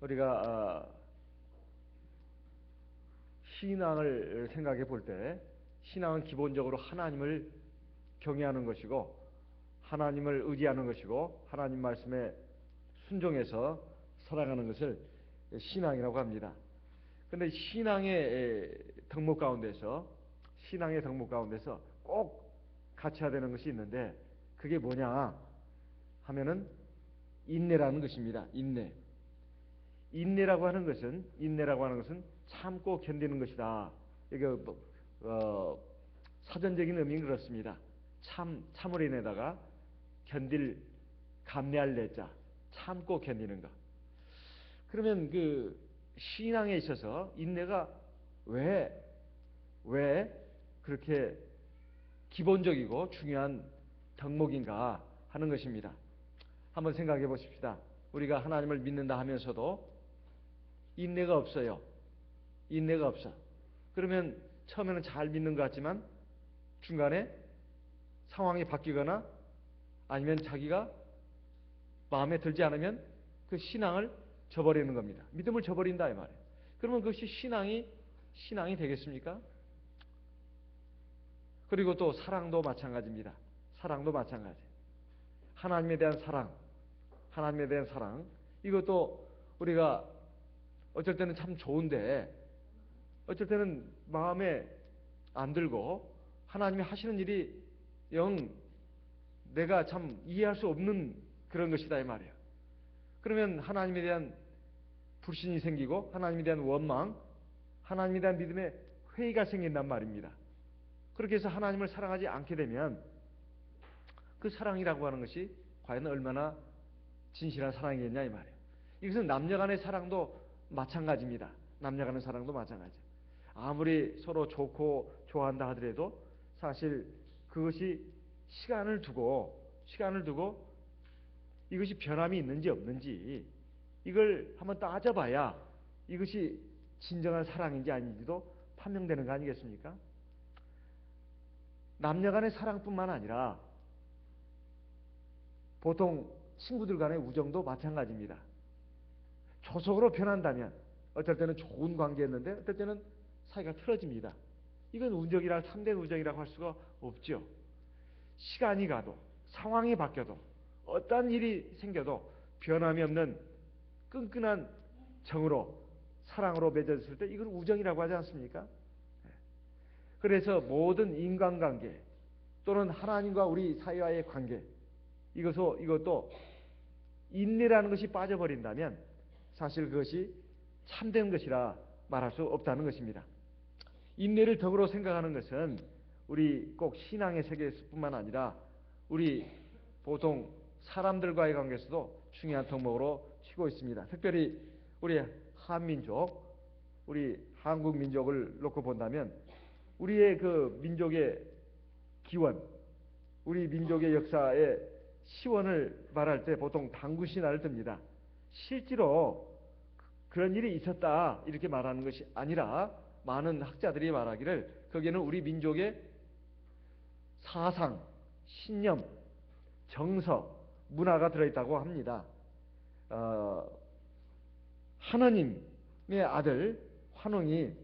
우리가 신앙을 생각해 볼 때 신앙은 기본적으로 하나님을 경외하는 것이고 하나님을 의지하는 것이고 하나님 말씀에 순종해서 살아가는 것을 신앙이라고 합니다. 그런데 신앙의 덕목 가운데서 꼭 갖춰야 되는 것이 있는데 그게 뭐냐 하면은 인내라는 것입니다. 인내라고 하는 것은 참고 견디는 것이다. 이게 사전적인 의미는 그렇습니다. 참으로 인해다가 감내할 내자, 참고 견디는 것. 그러면 그 신앙에 있어서 인내가 왜 그렇게 기본적이고 중요한 덕목인가 하는 것입니다. 한번 생각해 보십시다. 우리가 하나님을 믿는다 하면서도 인내가 없어요. 그러면 처음에는 잘 믿는 것 같지만 중간에 상황이 바뀌거나 아니면 자기가 마음에 들지 않으면 그 신앙을 저버리는 겁니다. 믿음을 저버린다 이 말이에요. 그러면 그것이 신앙이 되겠습니까? 그리고 또 사랑도 마찬가지입니다. 하나님에 대한 사랑. 이것도 우리가 어쩔 때는 참 좋은데 어쩔 때는 마음에 안 들고 하나님이 하시는 일이 영 내가 참 이해할 수 없는 그런 것이다 이 말이에요. 그러면 하나님에 대한 불신이 생기고 하나님에 대한 원망, 하나님에 대한 믿음의 회의가 생긴단 말입니다. 그렇게 해서 하나님을 사랑하지 않게 되면 그 사랑이라고 하는 것이 과연 얼마나 진실한 사랑이겠냐 이 말이에요. 이것은 남녀간의 사랑도 마찬가지입니다. 아무리 서로 좋고 좋아한다 하더라도 사실 그것이 시간을 두고 이것이 변함이 있는지 없는지 이걸 한번 따져봐야 이것이 진정한 사랑인지 아닌지도 판명되는 거 아니겠습니까? 남녀간의 사랑뿐만 아니라 보통 친구들 간의 우정도 마찬가지입니다. 조속으로 변한다면 어떨 때는 좋은 관계였는데 어떨 때는 사이가 틀어집니다. 이건 우정이라 참된 우정이라고 할 수가 없죠. 시간이 가도 상황이 바뀌어도 어떤 일이 생겨도 변함이 없는 끈끈한 정으로 사랑으로 맺어졌을 때 이걸 우정이라고 하지 않습니까? 그래서 모든 인간관계 또는 하나님과 우리 사이와의 관계 이것도 인내라는 것이 빠져버린다면 사실 그것이 참된 것이라 말할 수 없다는 것입니다. 인내를 덕으로 생각하는 것은 우리 꼭 신앙의 세계뿐만 아니라 우리 보통 사람들과의 관계에서도 중요한 덕목으로 치고 있습니다. 특별히 우리 한민족, 우리 한국 민족을 놓고 본다면 우리의 그 민족의 기원, 우리 민족의 역사의 시원을 말할 때 보통 당구신화를 듭니다. 실제로 그런 일이 있었다 이렇게 말하는 것이 아니라 많은 학자들이 말하기를 거기에는 우리 민족의 사상, 신념, 정서, 문화가 들어있다고 합니다. 하느님의 아들 환웅이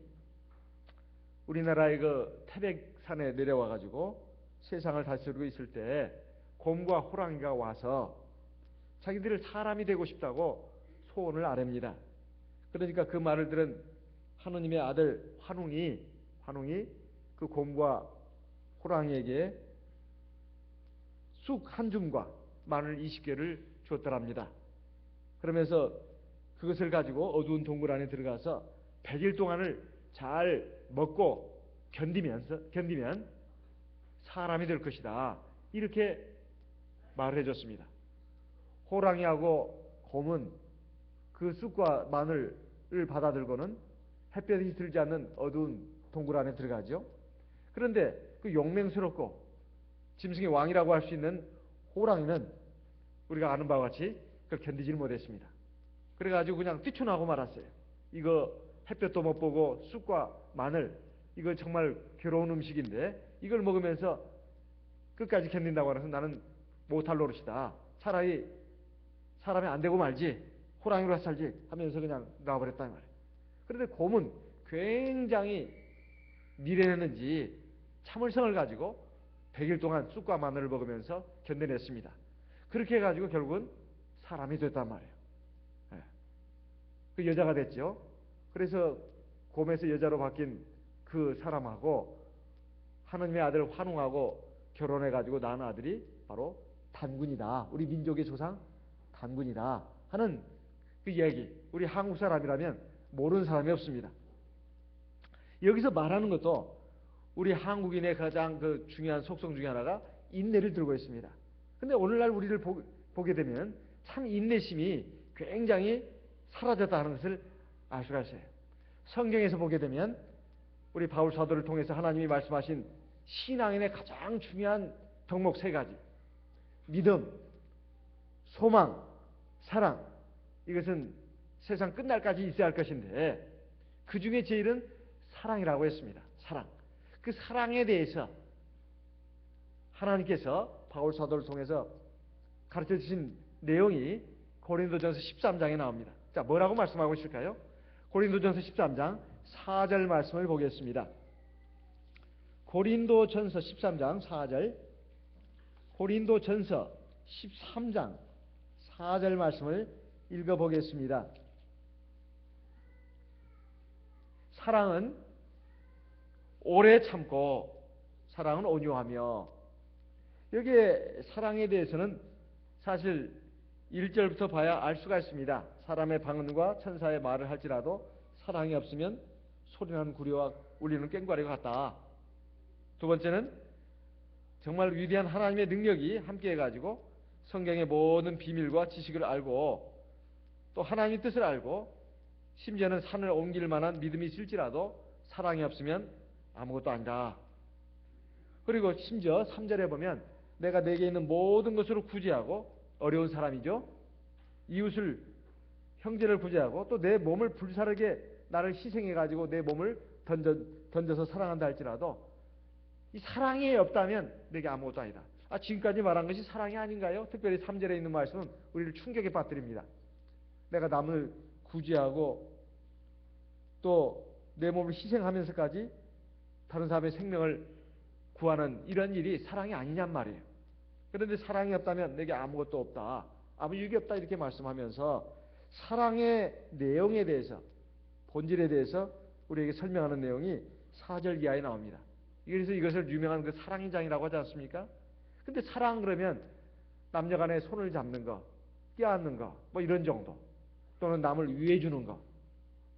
우리나라의 그 태백산에 내려와 가지고 세상을 다스리고 있을 때 곰과 호랑이가 와서 자기들을 사람이 되고 싶다고 소원을 아뢰입니다. 그러니까 그 말을 들은 하느님의 아들 환웅이 그 곰과 호랑이에게 쑥 한 줌과 마늘 20개를 줬더랍니다. 그러면서 그것을 가지고 어두운 동굴 안에 들어가서 100일 동안을 잘 먹고 견디면 사람이 될 것이다. 이렇게 말을 해줬습니다. 호랑이하고 곰은 그 쑥과 마늘을 받아들고는 햇볕이 들지 않는 어두운 동굴 안에 들어가죠. 그런데 그 용맹스럽고 짐승의 왕이라고 할 수 있는 호랑이는 우리가 아는 바와 같이 그걸 견디질 못했습니다. 그래가지고 그냥 뛰쳐나오고 말았어요. 이거 햇볕도 못 보고 쑥과 마늘 이거 정말 괴로운 음식인데 이걸 먹으면서 끝까지 견딘다고 해서 나는 못할 노릇이다. 차라리 사람이 안 되고 말지 호랑이로 살지 하면서 그냥 놔버렸단 말이에요. 그런데 곰은 굉장히 미련했는지 참을성을 가지고 100일 동안 쑥과 마늘을 먹으면서 견뎌냈습니다. 그렇게 해가지고 결국은 사람이 됐단 말이에요. 예. 그 여자가 됐죠. 그래서 곰에서 여자로 바뀐 그 사람하고 하느님의 아들 환웅하고 결혼해가지고 낳은 아들이 바로 단군이다. 우리 민족의 조상 단군이다 하는 그 얘기. 우리 한국 사람이라면 모르는 사람이 없습니다. 여기서 말하는 것도 우리 한국인의 가장 그 중요한 속성 중에 하나가 인내를 들고 있습니다. 근데 오늘날 우리를 보게 되면 참 인내심이 굉장히 사라졌다는 것을 알 수가 있어요. 성경에서 보게 되면 우리 바울 사도를 통해서 하나님이 말씀하신 신앙인의 가장 중요한 덕목 3가지. 믿음, 소망, 사랑. 이것은 세상 끝날까지 있어야 할 것인데 그 중에 제일은 사랑이라고 했습니다. 사랑. 그 사랑에 대해서 하나님께서 바울 사도를 통해서 가르쳐 주신 내용이 고린도전서 13장에 나옵니다. 자, 뭐라고 말씀하고 있을까요? 고린도전서 13장 4절 말씀을 보겠습니다. 고린도전서 13장 4절, 고린도전서 13장 4절 말씀을 읽어보겠습니다. 사랑은 오래 참고 사랑은 온유하며. 여기에 사랑에 대해서는 사실 1절부터 봐야 알 수가 있습니다. 사람의 방언과 천사의 말을 할지라도 사랑이 없으면 소리나는 구리와 울리는 꽹과리와 같다. 두 번째는 정말 위대한 하나님의 능력이 함께 해가지고 성경의 모든 비밀과 지식을 알고 또 하나님의 뜻을 알고 심지어는 산을 옮길 만한 믿음이 있을지라도 사랑이 없으면 아무것도 아니다. 그리고 심지어 3절에 보면 내가 내게 있는 모든 것으로 구제하고 어려운 사람이죠. 이웃을 형제를 구제하고 또 내 몸을 불사르게 나를 희생해가지고 내 몸을 던져서 사랑한다 할지라도 이 사랑이 없다면 내게 아무것도 아니다. 지금까지 말한 것이 사랑이 아닌가요? 특별히 3절에 있는 말씀은 우리를 충격에 빠뜨립니다. 내가 남을 구제하고 또 내 몸을 희생하면서까지 다른 사람의 생명을 구하는 이런 일이 사랑이 아니냔 말이에요. 그런데 사랑이 없다면 내게 아무것도 없다. 아무 유익이 없다 이렇게 말씀하면서 사랑의 내용에 대해서 본질에 대해서 우리에게 설명하는 내용이 4절 이하에 나옵니다. 그래서 이것을 유명한 그 사랑인장이라고 하지 않습니까? 근데 사랑 그러면 남녀간에 손을 잡는 거, 껴안는 거, 뭐 이런 정도. 또는 남을 위해 주는 거,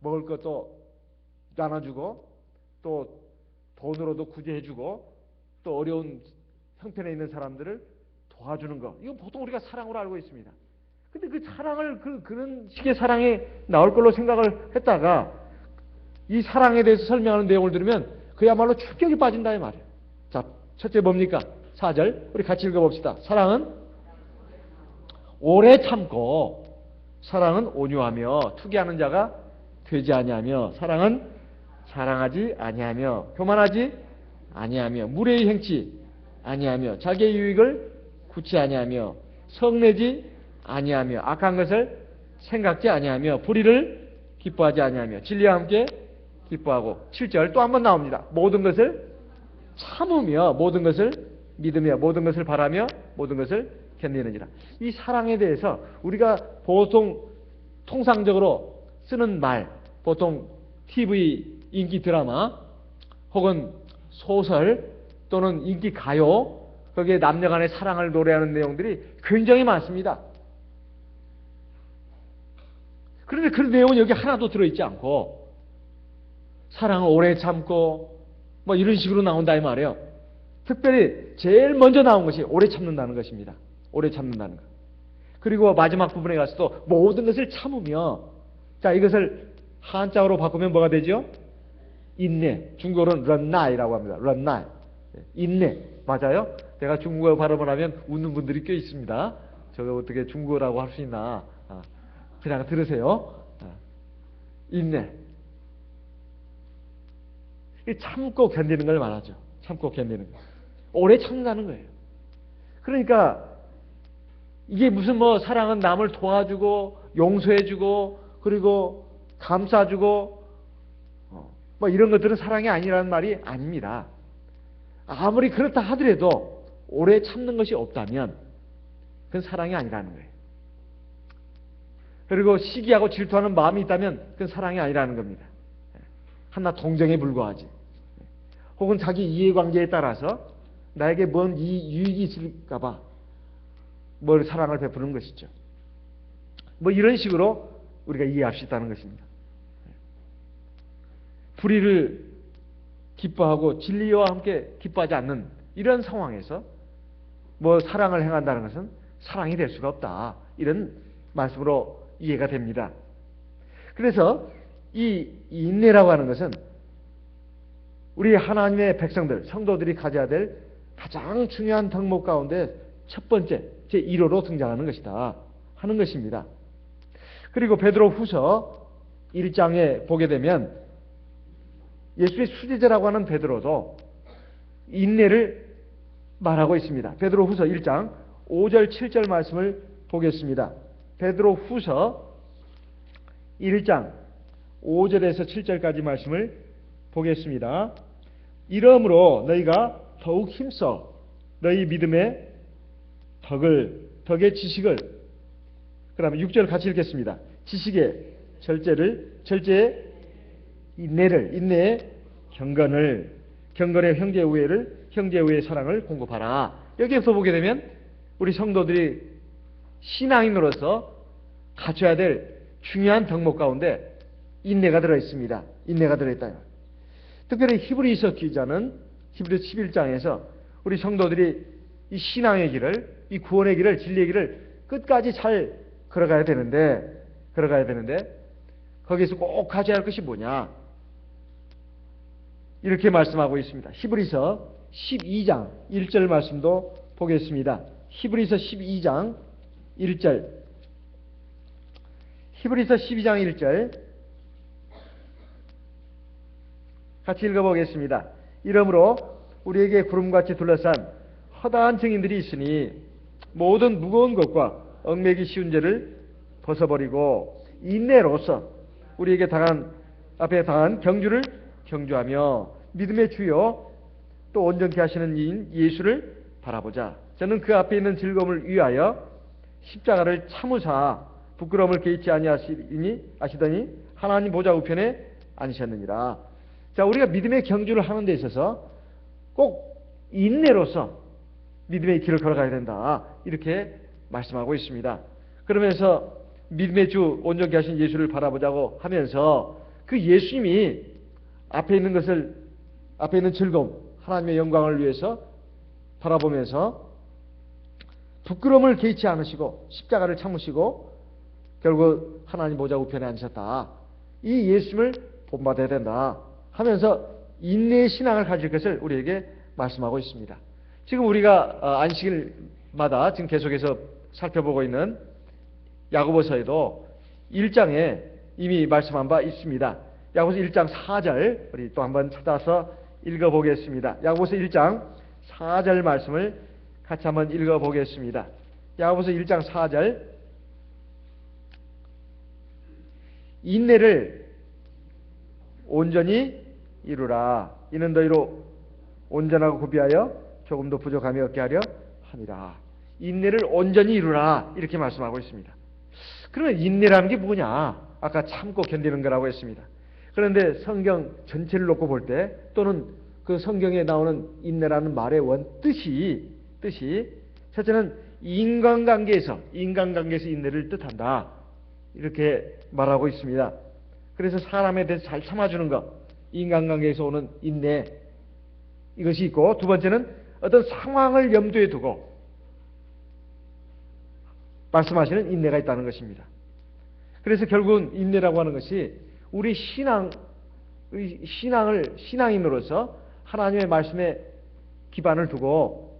먹을 것도 나눠주고 또 돈으로도 구제해주고 또 어려운 형편에 있는 사람들을 도와주는 거. 이건 보통 우리가 사랑으로 알고 있습니다. 근데 그 사랑을 그런 식의 사랑이 나올 걸로 생각을 했다가 이 사랑에 대해서 설명하는 내용을 들으면 그야말로 충격이 빠진다 이 말이에요. 자, 첫째 뭡니까? 4절 우리 같이 읽어봅시다. 사랑은 오래 참고 사랑은 온유하며 투기하는 자가 되지 아니하며 사랑은 자랑하지 아니하며 교만하지 아니하며 무례히 행치 아니하며 자기의 유익을 굳지 아니하며 성내지 아니하며 악한 것을 생각지 아니하며 불의를 기뻐하지 아니하며 진리와 함께 기뻐하고 7절 또 한 번 나옵니다. 모든 것을 참으며 모든 것을 믿으며 모든 것을 바라며 모든 것을 견디느니라. 이 사랑에 대해서 우리가 보통 통상적으로 쓰는 말, 보통 TV 인기 드라마 혹은 소설 또는 인기 가요, 거기에 남녀간의 사랑을 노래하는 내용들이 굉장히 많습니다. 그런데 그 내용은 여기 하나도 들어있지 않고 사랑을 오래 참고 뭐 이런 식으로 나온다 이 말이에요. 특별히 제일 먼저 나온 것이 오래 참는다는 것입니다. 오래 참는다는 것. 그리고 마지막 부분에 가서도 모든 것을 참으며, 자, 이것을 한자어로 바꾸면 뭐가 되죠? 인내. 중국어로는 런나이라고 합니다. 런나이. 인내. 맞아요? 제가 중국어 발음을 하면 웃는 분들이 꽤 있습니다. 저거 어떻게 중국어라고 할 수 있나. 그냥 들으세요. 인내. 참고 견디는 걸 말하죠. 참고 견디는 거. 오래 참는다는 거예요. 그러니까 이게 무슨 뭐 사랑은 남을 도와주고 용서해주고 그리고 감싸주고 뭐 이런 것들은 사랑이 아니라는 말이 아닙니다. 아무리 그렇다 하더라도 오래 참는 것이 없다면 그건 사랑이 아니라는 거예요. 그리고 시기하고 질투하는 마음이 있다면 그건 사랑이 아니라는 겁니다. 하나 동정에 불과하지. 혹은 자기 이해관계에 따라서 나에게 뭔 유익이 있을까 봐 뭘 사랑을 베푸는 것이죠. 뭐 이런 식으로 우리가 이해할 수 있다는 것입니다. 불의를 기뻐하고 진리와 함께 기뻐하지 않는 이런 상황에서 뭐 사랑을 행한다는 것은 사랑이 될 수가 없다. 이런 말씀으로 이해가 됩니다. 그래서 이 인내라고 하는 것은 우리 하나님의 백성들, 성도들이 가져야 될 가장 중요한 덕목 가운데 첫 번째, 제1호로 등장하는 것이다 하는 것입니다. 그리고 베드로후서 1장에 보게 되면 예수의 수제자라고 하는 베드로도 인내를 말하고 있습니다. 베드로후서 1장 5절 7절 말씀을 보겠습니다. 베드로후서 1장 5절에서 7절까지 말씀을 보겠습니다. 이러므로 너희가 더욱 힘써 너희 믿음의 덕의 지식을, 그 다음에 6절 같이 읽겠습니다. 지식의 절제의 인내의 경건의 형제 우애의 사랑을 공급하라. 여기에서 보게 되면 우리 성도들이 신앙인으로서 갖춰야 될 중요한 덕목 가운데 인내가 들어있습니다. 인내가 들어있다. 특별히 히브리서 기자는 히브리서 11장에서 우리 성도들이 이 신앙의 길을, 이 구원의 길을, 진리의 길을 끝까지 잘 걸어가야 되는데 거기서 꼭 가져야 할 것이 뭐냐? 이렇게 말씀하고 있습니다. 히브리서 12장 1절 말씀도 보겠습니다. 히브리서 12장 1절. 히브리서 12장 1절 같이 읽어보겠습니다. 이러므로 우리에게 구름같이 둘러싼 허다한 증인들이 있으니 모든 무거운 것과 얽매기 쉬운 죄를 벗어버리고 인내로서 우리에게 앞에 당한 경주를 경주하며 믿음의 주요 또 온전케 하시는 이인 예수를 바라보자. 저는 그 앞에 있는 즐거움을 위하여 십자가를 참으사 부끄러움을 개의치 아시더니 하나님 보좌 우편에 앉으셨느니라. 자, 우리가 믿음의 경주를 하는 데 있어서 꼭 인내로서 믿음의 길을 걸어가야 된다. 이렇게 말씀하고 있습니다. 그러면서 믿음의 주 온전케 하신 예수를 바라보자고 하면서 그 예수님이 앞에 있는 즐거움, 하나님의 영광을 위해서 바라보면서 부끄러움을 개의치 않으시고 십자가를 참으시고 결국 하나님 보좌 우편에 앉으셨다. 이 예수님을 본받아야 된다 하면서 인내의 신앙을 가질 것을 우리에게 말씀하고 있습니다. 지금 우리가 안식일마다 지금 계속해서 살펴보고 있는 야고보서에도 1장에 이미 말씀한 바 있습니다. 야고보서 1장 4절 우리 또 한번 찾아서 읽어보겠습니다. 야고보서 1장 4절 말씀을 같이 한번 읽어보겠습니다. 야고보서 1장 4절. 인내를 온전히 이루라. 이는 너희로 온전하고 구비하여 조금도 부족함이 없게 하려 함이라. 인내를 온전히 이루라. 이렇게 말씀하고 있습니다. 그러면 인내라는 게 뭐냐? 아까 참고 견디는 거라고 했습니다. 그런데 성경 전체를 놓고 볼 때 또는 그 성경에 나오는 인내라는 말의 뜻이 첫째는 인간관계에서 인내를 뜻한다. 이렇게 말하고 있습니다. 그래서 사람에 대해서 잘 참아주는 것, 인간관계에서 오는 인내, 이것이 있고, 두 번째는 어떤 상황을 염두에 두고 말씀하시는 인내가 있다는 것입니다. 그래서 결국은 인내라고 하는 것이 우리 신앙인으로서 하나님의 말씀에 기반을 두고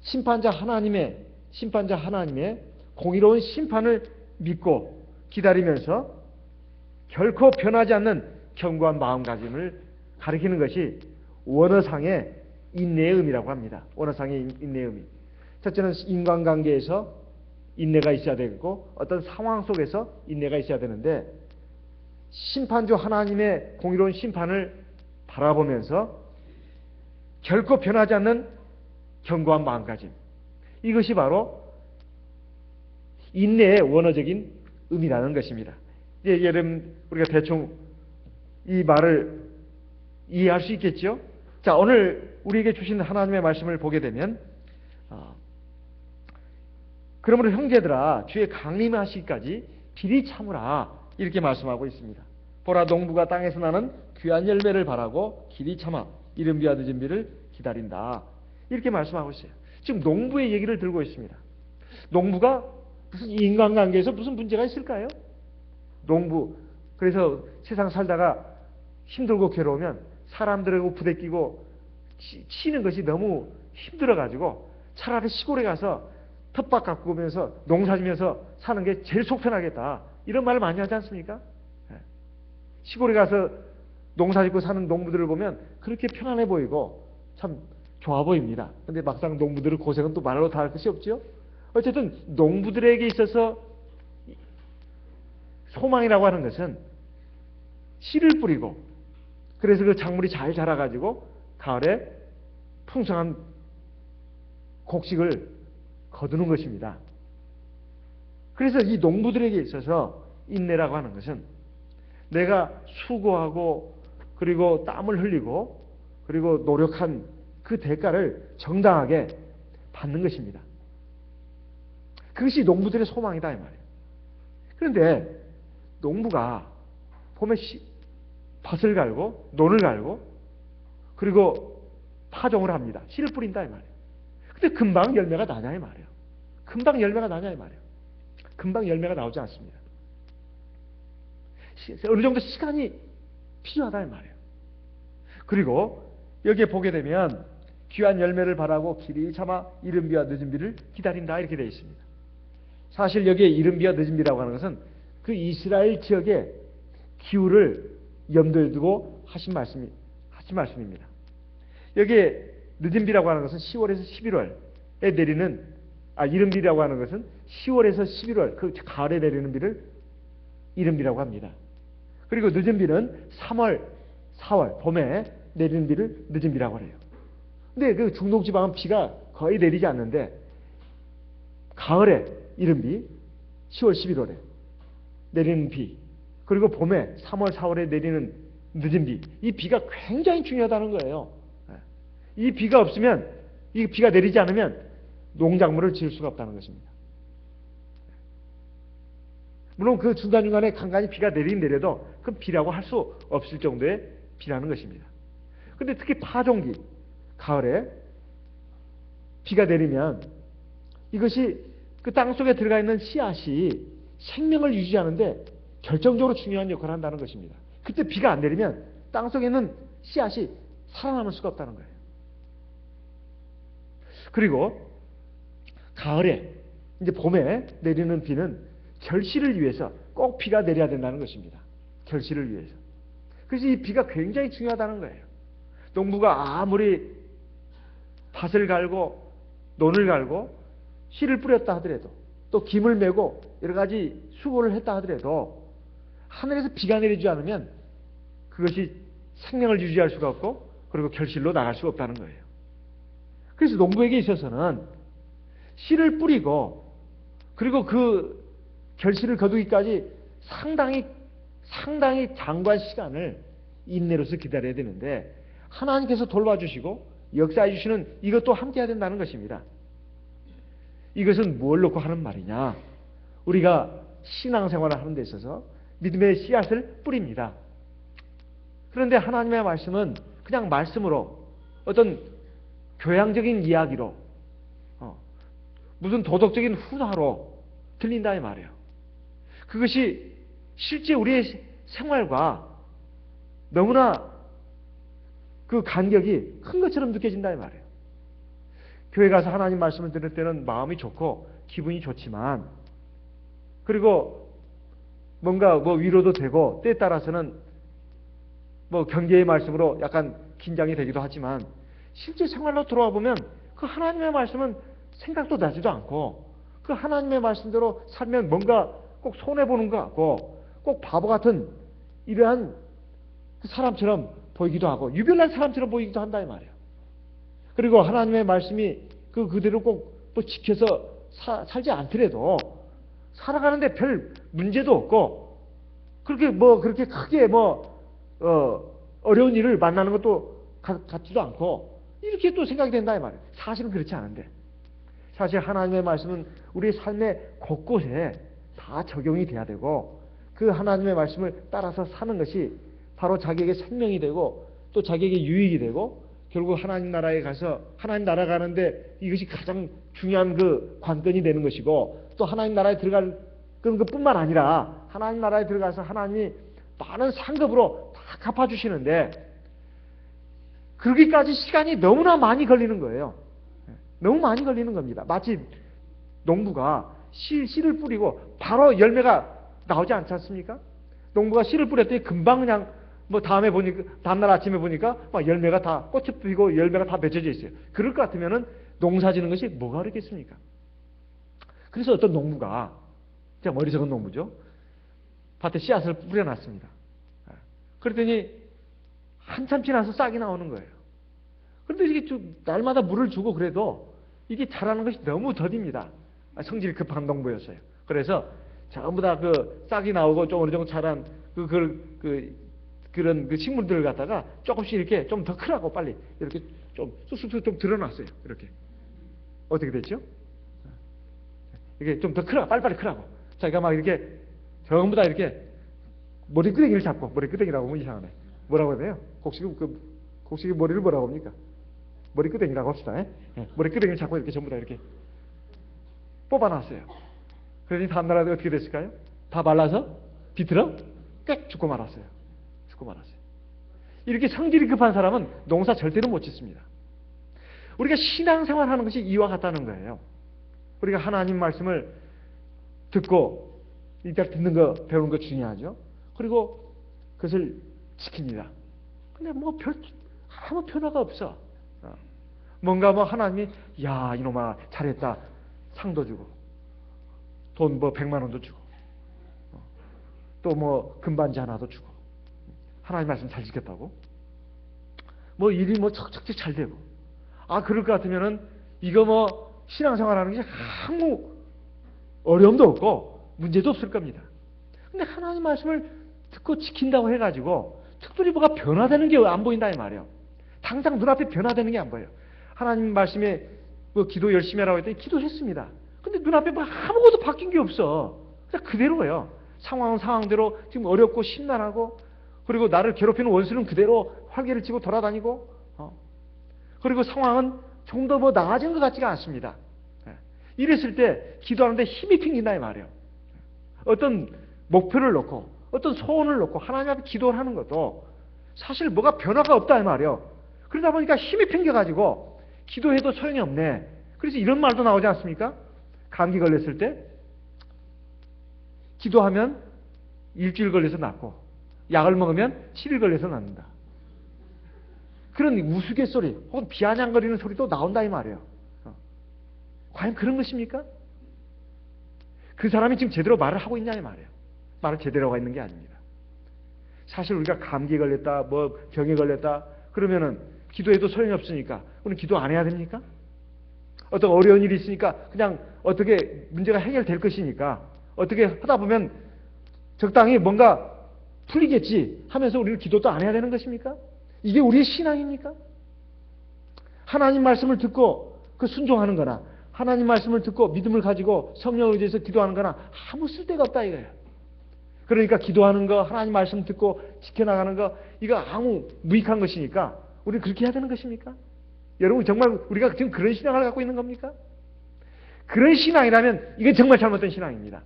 심판자 하나님의 공의로운 심판을 믿고 기다리면서 결코 변하지 않는 견고한 마음가짐을 가리키는 것이 원어상의 인내의 의미라고 합니다. 원어상의 인내의 의미. 첫째는 인간관계에서 인내가 있어야 되고 어떤 상황 속에서 인내가 있어야 되는데 심판주 하나님의 공의로운 심판을 바라보면서 결코 변하지 않는 견고한 마음가짐. 이것이 바로 인내의 원어적인 의미라는 것입니다. 여러분 우리가 대충 이 말을 이해할 수 있겠죠? 자, 오늘 우리에게 주신 하나님의 말씀을 보게 되면 그러므로 형제들아 주의 강림하시기까지 필히 참으라 이렇게 말씀하고 있습니다. 보라 농부가 땅에서 나는 귀한 열매를 바라고 길이 참아 이른 비와 늦은 비를 기다린다 이렇게 말씀하고 있어요. 지금 농부의 얘기를 들고 있습니다. 농부가 무슨 인간관계에서 무슨 문제가 있을까요? 농부 그래서 세상 살다가 힘들고 괴로우면 사람들하고 부대끼고 치는 것이 너무 힘들어가지고 차라리 시골에 가서 텃밭 가꾸면서 농사지면서 사는 게 제일 속 편하겠다 이런 말을 많이 하지 않습니까? 시골에 가서 농사짓고 사는 농부들을 보면 그렇게 편안해 보이고 참 좋아 보입니다. 근데 막상 농부들의 고생은 또 말로 다 할 것이 없죠. 어쨌든 농부들에게 있어서 소망이라고 하는 것은 씨를 뿌리고 그래서 그 작물이 잘 자라가지고 가을에 풍성한 곡식을 거두는 것입니다. 그래서 이 농부들에게 있어서 인내라고 하는 것은 내가 수고하고 그리고 땀을 흘리고 그리고 노력한 그 대가를 정당하게 받는 것입니다. 그것이 농부들의 소망이다 이 말이에요. 그런데 농부가 봄에 밭을 갈고 논을 갈고 그리고 파종을 합니다. 씨를 뿌린다 이 말이에요. 근데 금방 열매가 나냐 이 말이에요. 금방 열매가 나냐 이 말이에요. 금방 열매가 나오지 않습니다. 어느 정도 시간이 필요하다 이 말이에요. 그리고 여기에 보게 되면 귀한 열매를 바라고 길이 참아 이른 비와 늦은 비를 기다린다 이렇게 되어 있습니다. 사실 여기에 이른 비와 늦은 비라고 하는 것은 그 이스라엘 지역의 기후를 염두에 두고 하신 말씀입니다. 여기에 늦은 비라고 하는 것은 10월에서 11월에 내리는 이른 비라고 하는 것은 10월에서 11월 그 가을에 내리는 비를 이른 비라고 합니다. 그리고 늦은 비는 3월, 4월 봄에 내리는 비를 늦은 비라고 해요. 근데 그 중동 지방은 비가 거의 내리지 않는데 가을에 이른 비, 10월, 11월에 내리는 비, 그리고 봄에 3월, 4월에 내리는 늦은 비, 이 비가 굉장히 중요하다는 거예요. 이 비가 없으면, 이 비가 내리지 않으면 농작물을 지을 수가 없다는 것입니다. 물론 그 중간중간에 간간히 비가 내리긴 내려도 그건 비라고 할 수 없을 정도의 비라는 것입니다. 근데 특히 파종기, 가을에 비가 내리면 이것이 그 땅 속에 들어가 있는 씨앗이 생명을 유지하는데 결정적으로 중요한 역할을 한다는 것입니다. 그때 비가 안 내리면 땅 속에 있는 씨앗이 살아남을 수가 없다는 거예요. 그리고 가을에 이제 봄에 내리는 비는 결실을 위해서 꼭 비가 내려야 된다는 것입니다. 결실을 위해서. 그래서 이 비가 굉장히 중요하다는 거예요. 농부가 아무리 밭을 갈고 논을 갈고 씨를 뿌렸다 하더라도 또 김을 메고 여러 가지 수고를 했다 하더라도 하늘에서 비가 내리지 않으면 그것이 생명을 유지할 수가 없고 그리고 결실로 나갈 수가 없다는 거예요. 그래서 농부에게 있어서는 씨를 뿌리고 그리고 그 결실을 거두기까지 상당히 장구한 시간을 인내로서 기다려야 되는데 하나님께서 돌봐주시고 역사해 주시는 이것도 함께 해야 된다는 것입니다. 이것은 뭘 놓고 하는 말이냐? 우리가 신앙생활을 하는 데 있어서 믿음의 씨앗을 뿌립니다. 그런데 하나님의 말씀은 그냥 말씀으로 어떤 교양적인 이야기로 무슨 도덕적인 훈화로 들린다 이 말이에요. 그것이 실제 우리의 생활과 너무나 그 간격이 큰 것처럼 느껴진다 이 말이에요. 교회 가서 하나님 말씀을 들을 때는 마음이 좋고 기분이 좋지만 그리고 뭔가 위로도 되고 때에 따라서는 경계의 말씀으로 약간 긴장이 되기도 하지만 실제 생활로 들어와 보면 그 하나님의 말씀은 생각도 나지도 않고 그 하나님의 말씀대로 살면 뭔가 꼭 손해보는 것 같고 꼭 바보 같은 이러한 사람처럼 보이기도 하고 유별난 사람처럼 보이기도 한다 이 말이에요. 그리고 하나님의 말씀이 그대로 꼭 또 지켜서 살지 않더라도 살아가는데 별 문제도 없고 그렇게 크게 어려운 일을 만나는 것도 같지도 않고 이렇게 또 생각이 된다 이 말이에요. 사실은 그렇지 않은데 사실 하나님의 말씀은 우리의 삶의 곳곳에 다 적용이 돼야 되고 그 하나님의 말씀을 따라서 사는 것이 바로 자기에게 생명이 되고 또 자기에게 유익이 되고 결국 하나님 나라에 가서 하나님 나라 가는데 이것이 가장 중요한 그 관건이 되는 것이고 또 하나님 나라에 들어갈 그것뿐만 아니라 하나님 나라에 들어가서 하나님이 많은 상급으로 다 갚아주시는데 그러기까지 시간이 너무나 많이 걸리는 거예요. 너무 많이 걸리는 겁니다. 마치 농부가 씨를 뿌리고 바로 열매가 나오지 않지 않습니까? 농부가 씨를 뿌렸더니 금방 그냥 다음날 아침에 보니까 막 열매가 다 꽃이 피고 열매가 다 맺혀져 있어요. 그럴 것 같으면은 농사 짓는 것이 뭐가 어렵겠습니까? 그래서 어떤 농부가 제가 어리석은 농부죠. 밭에 씨앗을 뿌려놨습니다. 그랬더니 한참 지나서 싹이 나오는 거예요. 그런데 이게 날마다 물을 주고 그래도 이게 자라는 것이 너무 더딥니다. 성질이 급한 농부였어요. 그래서 전부 다 싹이 나오고 좀 어느 정도 자란 그런 식물들을 갖다가 조금씩 이렇게 좀 더 크라고 빨리 이렇게 좀 쑥쑥 좀 드러났어요. 이렇게 어떻게 됐죠? 이게 좀 더 크라 빨리빨리 크라고 자기가 막 이렇게 전부 다 이렇게 머리끄댕이를 잡고 머리끄댕이라고 하면 이상하네. 뭐라고 해야 돼요? 곡식이 머리를 뭐라고 합니까? 머리끄댕이라고 합시다. 예? 머리끄댕이를 잡고 이렇게 전부 다 이렇게 뽑아놨어요. 그러니 다음날 어떻게 됐을까요? 다 말라서 비틀어 꽥 죽고 말았어요. 이렇게 성질이 급한 사람은 농사 절대로 못 짓습니다. 우리가 신앙생활 하는 것이 이와 같다는 거예요. 우리가 하나님 말씀을 듣고 일단 듣는 거 배우는 거 중요하죠. 그리고 그것을 지킵니다. 근데 아무 변화가 없어. 뭔가 하나님이 야 이놈아 잘했다 상도 주고 돈 100만 원도 주고 또 금반지 하나도 주고 하나님 말씀 잘 지켰다고 일이 척척 잘 되고 그럴 것 같으면은 이거 신앙생활 하는 게 아무 어려움도 없고 문제도 없을 겁니다. 근데 하나님 말씀을 듣고 지킨다고 해가지고 특별히 뭐가 변화되는 게 안 보인다 이 말이에요. 당장 눈앞에 변화되는 게 안 보여요. 하나님 말씀에 기도 열심히 하라고 했더니 기도했습니다. 근데 눈앞에 아무것도 바뀐 게 없어. 그냥 그대로예요. 상황은 상황대로 지금 어렵고 심란하고 그리고 나를 괴롭히는 원수는 그대로 활개를 치고 돌아다니고 그리고 상황은 조금 더 나아진 것 같지가 않습니다. 이랬을 때 기도하는데 힘이 핑긴다 이 말이에요. 어떤 목표를 놓고 어떤 소원을 놓고 하나님 앞에 기도를 하는 것도 사실 뭐가 변화가 없다 이 말이에요. 그러다 보니까 힘이 핑겨가지고 기도해도 소용이 없네. 그래서 이런 말도 나오지 않습니까? 감기 걸렸을 때 기도하면 일주일 걸려서 낫고 약을 먹으면 7일 걸려서 낫는다. 그런 우스갯소리 혹은 비아냥거리는 소리도 나온다 이 말이에요. 과연 그런 것입니까? 그 사람이 지금 제대로 말을 하고 있냐 이 말이에요. 말을 제대로 하고 있는 게 아닙니다. 사실 우리가 감기에 걸렸다 병에 걸렸다 그러면은 기도해도 소용이 없으니까 우리는 기도 안 해야 됩니까? 어떤 어려운 일이 있으니까 그냥 어떻게 문제가 해결될 것이니까 어떻게 하다 보면 적당히 뭔가 풀리겠지 하면서 우리는 기도도 안 해야 되는 것입니까? 이게 우리의 신앙입니까? 하나님 말씀을 듣고 순종하는 거나 하나님 말씀을 듣고 믿음을 가지고 성령을 의지해서 기도하는 거나 아무 쓸데가 없다 이거예요. 그러니까 기도하는 거 하나님 말씀 듣고 지켜나가는 거 이거 아무 무익한 것이니까 우리는 그렇게 해야 되는 것입니까? 여러분 정말 우리가 지금 그런 신앙을 갖고 있는 겁니까? 그런 신앙이라면 이건 정말 잘못된 신앙입니다.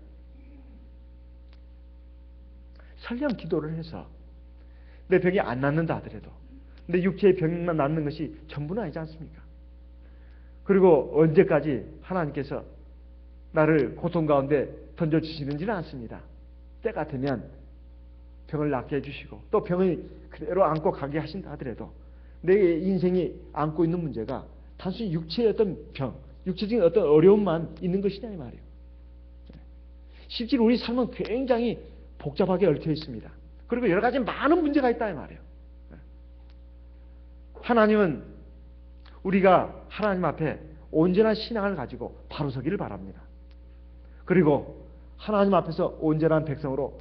설령 기도를 해서 내 병이 안 낫는다 하더라도 내 육체의 병만 낫는 것이 전부는 아니지 않습니까? 그리고 언제까지 하나님께서 나를 고통 가운데 던져주시는지는 않습니다. 때가 되면 병을 낫게 해주시고 또 병을 그대로 안고 가게 하신다 하더라도 내 인생이 안고 있는 문제가 단순히 육체의 어떤 병, 육체적인 어떤 어려움만 있는 것이냐 이 말이에요. 실제로 우리 삶은 굉장히 복잡하게 얽혀 있습니다. 그리고 여러 가지 많은 문제가 있다 이 말이에요. 하나님은 우리가 하나님 앞에 온전한 신앙을 가지고 바로 서기를 바랍니다. 그리고 하나님 앞에서 온전한 백성으로,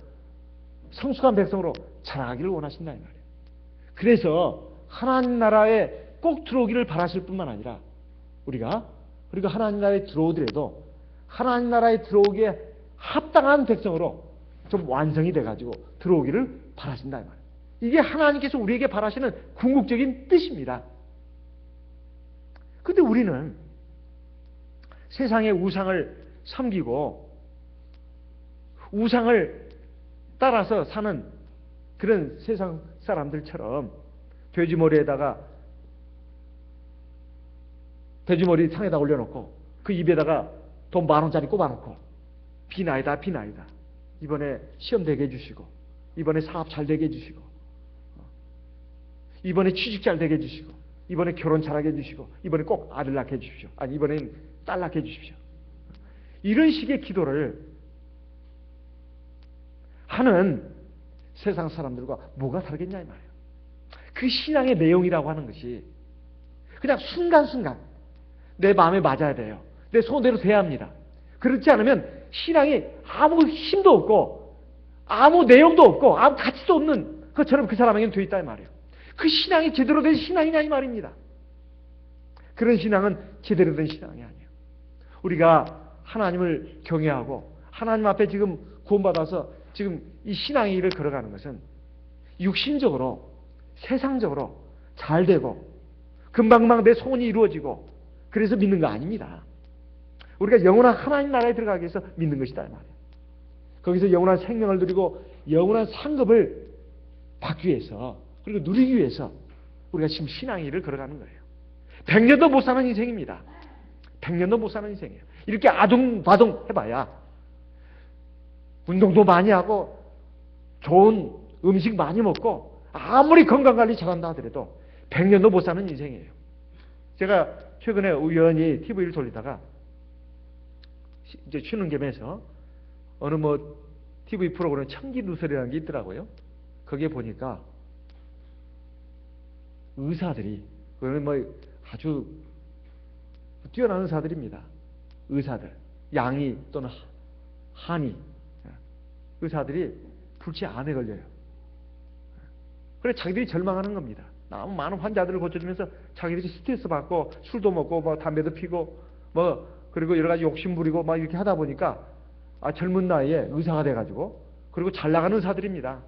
성숙한 백성으로 자라가기를 원하신다 이 말이에요. 그래서 하나님 나라에 꼭 들어오기를 바라실 뿐만 아니라 우리가 그리고 하나님 나라에 들어오더라도 하나님 나라에 들어오기에 합당한 백성으로 좀 완성이 돼가지고 들어오기를 바라신다 이 말이에요. 이게 하나님께서 우리에게 바라시는 궁극적인 뜻입니다. 근데 우리는 세상의 우상을 섬기고 우상을 따라서 사는 그런 세상 사람들처럼 돼지머리에다가 돼지머리 상에다 올려놓고 그 입에다가 돈 10,000원짜리 꼽아놓고 비나이다 비나이다, 이번에 시험 되게 해주시고, 이번에 사업 잘 되게 해주시고, 이번에 취직 잘 되게 해주시고, 이번에 결혼 잘하게 해주시고, 이번에 꼭 아들 낳게 해주십시오, 아니 이번엔 딸 낳게 해주십시오, 이런 식의 기도를 하는 세상 사람들과 뭐가 다르겠냐 이 말이에요. 그 신앙의 내용이라고 하는 것이 그냥 순간순간 내 마음에 맞아야 돼요. 내 소원대로 돼야 합니다. 그렇지 않으면 신앙이 아무 힘도 없고 아무 내용도 없고 아무 가치도 없는 것처럼 그 사람에게는 돼 있다 이 말이에요. 그 신앙이 제대로 된 신앙이냐 이 말입니다. 그런 신앙은 제대로 된 신앙이 아니에요. 우리가 하나님을 경외하고 하나님 앞에 지금 구원받아서 지금 이 신앙의 길을 걸어가는 것은 육신적으로 세상적으로 잘 되고 금방금방 내 소원이 이루어지고 그래서 믿는 거 아닙니다. 우리가 영원한 하나님 나라에 들어가기 위해서 믿는 것이다 이 말이에요. 거기서 영원한 생명을 누리고 영원한 상급을 받기 위해서, 그리고 누리기 위해서 우리가 지금 신앙의 길을 걸어가는 거예요. 100년도 못 사는 인생입니다. 100년도 못 사는 인생이에요. 이렇게 아둥바둥 해봐야 운동도 많이 하고 좋은 음식 많이 먹고 아무리 건강관리 잘한다 하더라도 100년도 못 사는 인생이에요. 제가 최근에 우연히 TV를 돌리다가 이제 쉬는 겸해서 어느 뭐 TV 프로그램 청기누설이라는 게 있더라고요. 거기에 보니까 의사들이, 그거는 뭐 아주 뛰어난 의사들입니다. 의사들, 양의 또는 한의 의사들이 불치암에 걸려요. 그래 자기들이 절망하는 겁니다. 너무 많은 환자들을 고쳐주면서 자기들이 스트레스 받고 술도 먹고 뭐 담배도 피고 뭐 그리고 여러 가지 욕심 부리고 막 이렇게 하다 보니까 젊은 나이에 의사가 돼가지고, 그리고 잘 나가는 의사들입니다.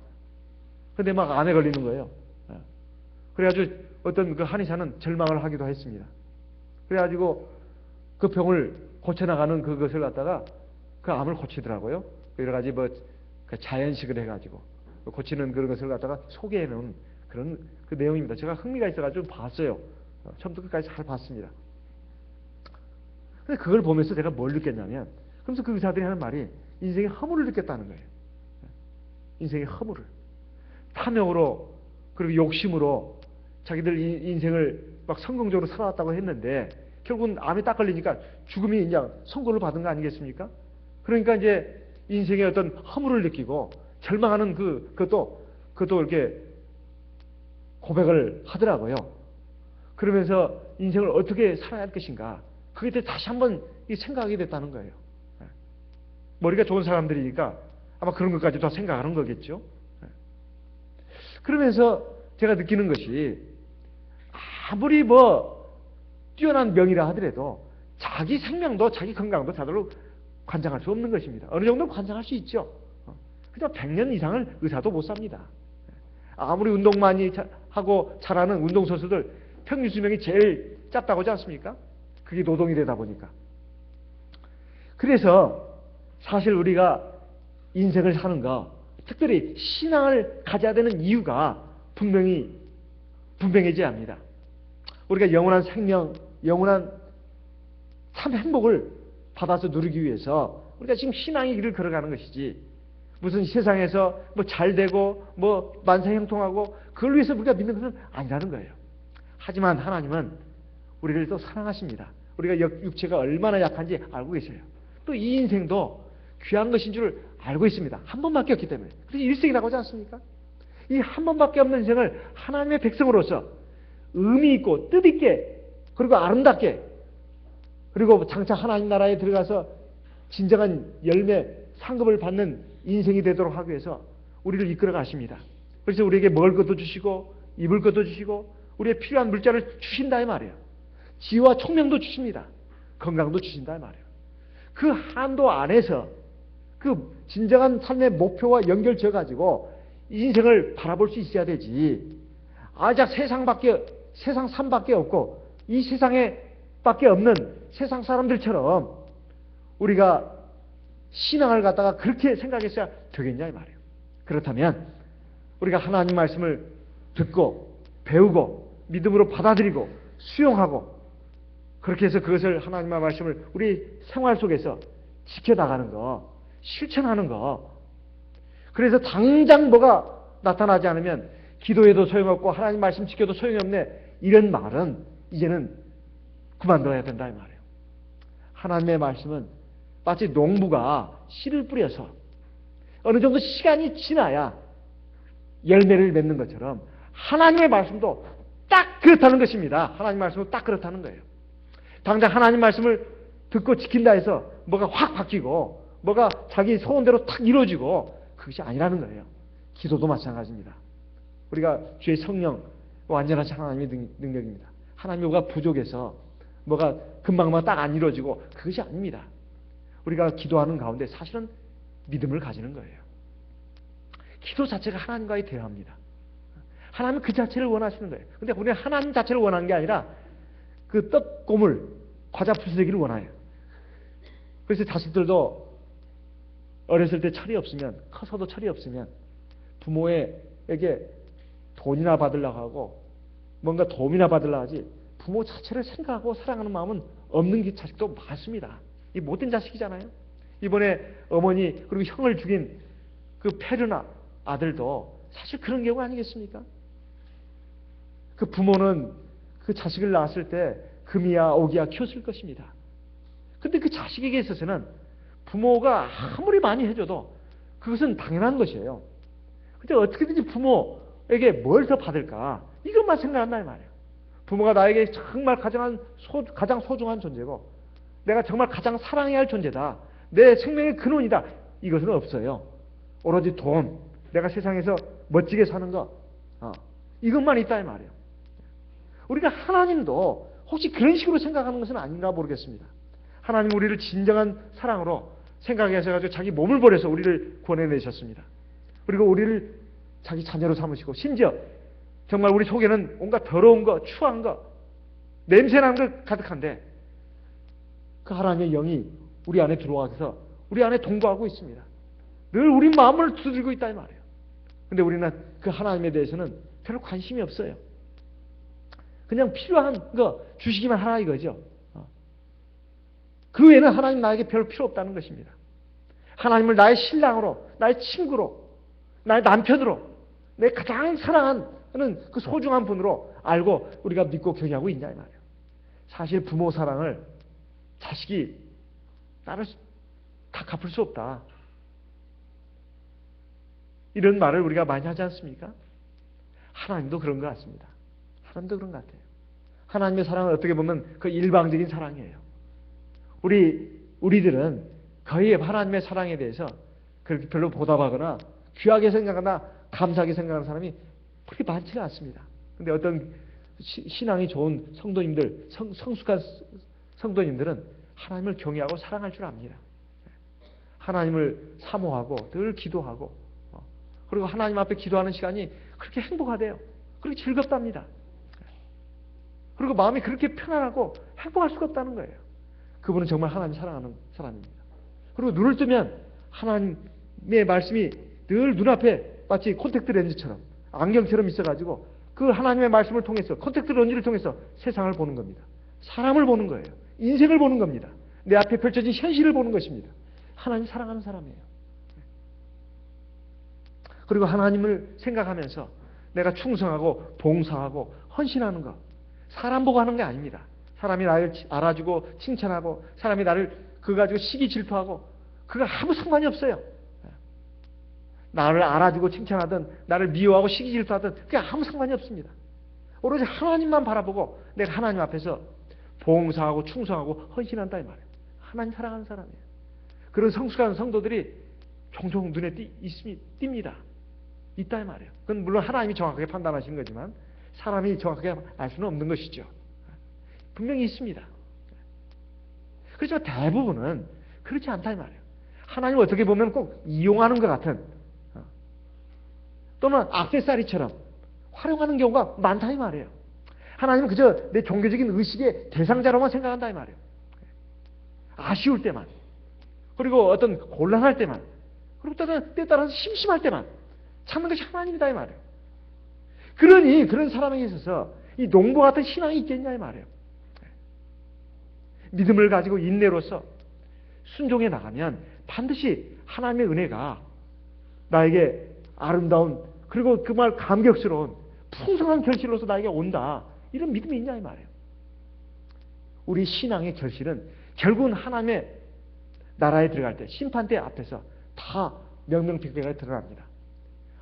근데 막 암에 걸리는 거예요. 그래가지고 어떤 그 한의사는 절망을 하기도 했습니다. 그래가지고 그 병을 고쳐나가는 그것을 갖다가 그 암을 고치더라고요. 여러 가지 뭐 자연식을 해가지고 고치는 그런 것을 갖다가 소개해놓은 그런 그 내용입니다. 제가 흥미가 있어가지고 봤어요. 처음부터 끝까지 잘 봤습니다. 근데 그걸 보면서 제가 뭘 느꼈냐면, 그러면서 그 의사들이 하는 말이 인생의 허물을 느꼈다는 거예요. 인생의 허물을. 탐욕으로 그리고 욕심으로 자기들 인생을 막 성공적으로 살아왔다고 했는데 결국은 암에 딱 걸리니까 죽음이 이제 선고를 받은 거 아니겠습니까? 그러니까 이제 인생의 어떤 허물을 느끼고 절망하는 그것도 이렇게 고백을 하더라고요. 그러면서 인생을 어떻게 살아야 할 것인가, 그게 대해 다시 한번 생각하게 됐다는 거예요. 머리가 좋은 사람들이니까 아마 그런 것까지 다 생각하는 거겠죠. 그러면서 제가 느끼는 것이, 아무리 뭐 뛰어난 명의라 하더라도 자기 생명도 자기 건강도 자들로 관장할 수 없는 것입니다. 어느 정도는 관장할 수 있죠. 그냥 100년 이상을 의사도 못 삽니다. 아무리 운동 많이 하고 잘하는 운동선수들 평균 수명이 제일 짧다고 하지 않습니까? 그게 노동이 되다 보니까. 그래서 사실 우리가 인생을 사는 거, 특별히 신앙을 가져야 되는 이유가 분명해져야 합니다. 우리가 영원한 생명, 영원한 참 행복을 받아서 누리기 위해서 우리가 지금 신앙의 길을 걸어가는 것이지, 무슨 세상에서 뭐 잘되고 뭐 만사형통하고 그걸 위해서 우리가 믿는 것은 아니라는 거예요. 하지만 하나님은 우리를 또 사랑하십니다. 우리가 육체가 얼마나 약한지 알고 계셔요. 또 이 인생도 귀한 것인 줄 알고 있습니다. 한 번밖에 없기 때문에. 그래서 일생이라고 하지 않습니까? 이 한 번밖에 없는 인생을 하나님의 백성으로서 의미 있고 뜻 있게 그리고 아름답게 그리고 장차 하나님 나라에 들어가서 진정한 열매 상급을 받는 인생이 되도록 하기 위해서 우리를 이끌어 가십니다. 그래서 우리에게 먹을 것도 주시고 입을 것도 주시고 우리의 필요한 물자를 주신다 이 말이에요. 지혜와 총명도 주십니다. 건강도 주신다 이 말이에요. 그 한도 안에서 그 진정한 삶의 목표와 연결지어 가지고 인생을 바라볼 수 있어야 되지. 세상 삶밖에 없고 이 세상에 밖에 없는 세상 사람들처럼 우리가 신앙을 갖다가 그렇게 생각했어야 되겠냐 이 말이에요. 그렇다면 우리가 하나님 말씀을 듣고 배우고 믿음으로 받아들이고 수용하고 그렇게 해서 그것을 하나님의 말씀을 우리 생활 속에서 지켜나가는 거, 실천하는 거. 그래서 당장 뭐가 나타나지 않으면 기도해도 소용없고 하나님 말씀 지켜도 소용이 없네. 이런 말은 이제는 그만둬야 된다 이 말이에요. 하나님의 말씀은 마치 농부가 씨를 뿌려서 어느 정도 시간이 지나야 열매를 맺는 것처럼 하나님의 말씀도 딱 그렇다는 것입니다. 하나님 말씀도 딱 그렇다는 거예요. 당장 하나님 말씀을 듣고 지킨다 해서 뭐가 확 바뀌고 뭐가 자기 소원대로 탁 이루어지고 그것이 아니라는 거예요. 기도도 마찬가지입니다. 우리가 주의 성령 완전하신 하나님의 능력입니다. 하나님이 뭐가 부족해서 뭐가 금방만 딱 안 이루어지고 그것이 아닙니다. 우리가 기도하는 가운데 사실은 믿음을 가지는 거예요. 기도 자체가 하나님과의 대화입니다. 하나님은 그 자체를 원하시는 거예요. 근데 우리는 하나님 자체를 원하는 게 아니라 그 떡고물, 과자 부스러기를 원해요. 그래서 자식들도 어렸을 때 철이 없으면, 커서도 철이 없으면 부모에게 돈이나 받으려고 하고 뭔가 도움이나 받으려고 하지 부모 자체를 생각하고 사랑하는 마음은 없는 자식도 많습니다. 이 못된 자식이잖아요. 이번에 어머니 그리고 형을 죽인 그 페르나 아들도 사실 그런 경우 아니겠습니까? 그 부모는 그 자식을 낳았을 때 금이야 옥이야 키웠을 것입니다. 근데 그 자식에게 있어서는 부모가 아무리 많이 해줘도 그것은 당연한 것이에요. 근데 어떻게든지 부모에게 뭘 더 받을까? 이것만 생각한다 이 말이에요. 부모가 나에게 정말 가장 소중한 존재고 내가 정말 가장 사랑해야 할 존재다. 내 생명의 근원이다. 이것은 없어요. 오로지 돈, 내가 세상에서 멋지게 사는 것, 이것만 있다 이 말이에요. 우리가 하나님도 혹시 그런 식으로 생각하는 것은 아닌가 모르겠습니다. 하나님 우리를 진정한 사랑으로 생각하셔서 자기 몸을 버려서 우리를 구원해내셨습니다. 그리고 우리를 자기 자녀로 삼으시고 심지어 정말 우리 속에는 온갖 더러운 것, 추한 것, 냄새나는 것 가득한데 그 하나님의 영이 우리 안에 들어와서 우리 안에 동거하고 있습니다. 늘 우리 마음을 두들고 있다 이 말이에요. 근데 우리는 그 하나님에 대해서는 별로 관심이 없어요. 그냥 필요한 거 주시기만 하라 이거죠. 그 외에는 하나님 나에게 별 필요 없다는 것입니다. 하나님을 나의 신랑으로, 나의 친구로, 나의 남편으로, 내 가장 사랑하는 그 소중한 분으로 알고 우리가 믿고 경외하고 있냐 이 말이에요. 사실 부모 사랑을 자식이 나를 다 갚을 수 없다. 이런 말을 우리가 많이 하지 않습니까? 하나님도 그런 것 같습니다. 하나님도 그런 것 같아요. 하나님의 사랑은 어떻게 보면 그 일방적인 사랑이에요. 우리들은 거의 하나님의 사랑에 대해서 그렇게 별로 보답하거나 귀하게 생각하거나 감사하게 생각하는 사람이 그렇게 많지는 않습니다. 근데 어떤 신앙이 좋은 성도님들, 성숙한 성도님들은 하나님을 경외하고 사랑할 줄 압니다. 하나님을 사모하고 늘 기도하고 그리고 하나님 앞에 기도하는 시간이 그렇게 행복하대요. 그렇게 즐겁답니다. 그리고 마음이 그렇게 편안하고 행복할 수가 없다는 거예요. 그분은 정말 하나님 사랑하는 사람입니다. 그리고 눈을 뜨면 하나님의 말씀이 늘 눈앞에 마치 콘택트 렌즈처럼 안경처럼 있어가지고 그 하나님의 말씀을 통해서 콘택트 렌즈를 통해서 세상을 보는 겁니다. 사람을 보는 거예요. 인생을 보는 겁니다. 내 앞에 펼쳐진 현실을 보는 것입니다. 하나님 사랑하는 사람이에요. 그리고 하나님을 생각하면서 내가 충성하고 봉사하고 헌신하는 것 사람 보고 하는 게 아닙니다. 사람이 나를 알아주고 칭찬하고 사람이 나를 그거 가지고 시기 질투하고 그거 아무 상관이 없어요. 나를 알아주고 칭찬하든 나를 미워하고 시기 질투하든 그게 아무 상관이 없습니다. 오로지 하나님만 바라보고 내가 하나님 앞에서 봉사하고 충성하고 헌신한다 이 말이에요. 하나님 사랑하는 사람이에요. 그런 성숙한 성도들이 종종 눈에 띕니다. 있다 이 말이에요. 그건 물론 하나님이 정확하게 판단하시는 거지만 사람이 정확하게 알 수는 없는 것이죠. 분명히 있습니다. 그렇지만 대부분은 그렇지 않다 이 말이에요. 하나님을 어떻게 보면 꼭 이용하는 것 같은 또는 액세서리처럼 활용하는 경우가 많다 이 말이에요. 하나님은 그저 내 종교적인 의식의 대상자로만 생각한다 이 말이에요. 아쉬울 때만, 그리고 어떤 곤란할 때만, 그리고 때에 따라서 심심할 때만 찾는 것이 하나님이다 이 말이에요. 그러니 그런 사람에게 있어서 이 농부 같은 신앙이 있겠냐 이 말이에요. 믿음을 가지고 인내로서 순종해 나가면 반드시 하나님의 은혜가 나에게 아름다운 그리고 그 말 감격스러운 풍성한 결실로서 나에게 온다. 이런 믿음이 있냐 이 말이에요. 우리 신앙의 결실은 결국은 하나님의 나라에 들어갈 때 심판대 앞에서 다 명명백백하게 드러납니다.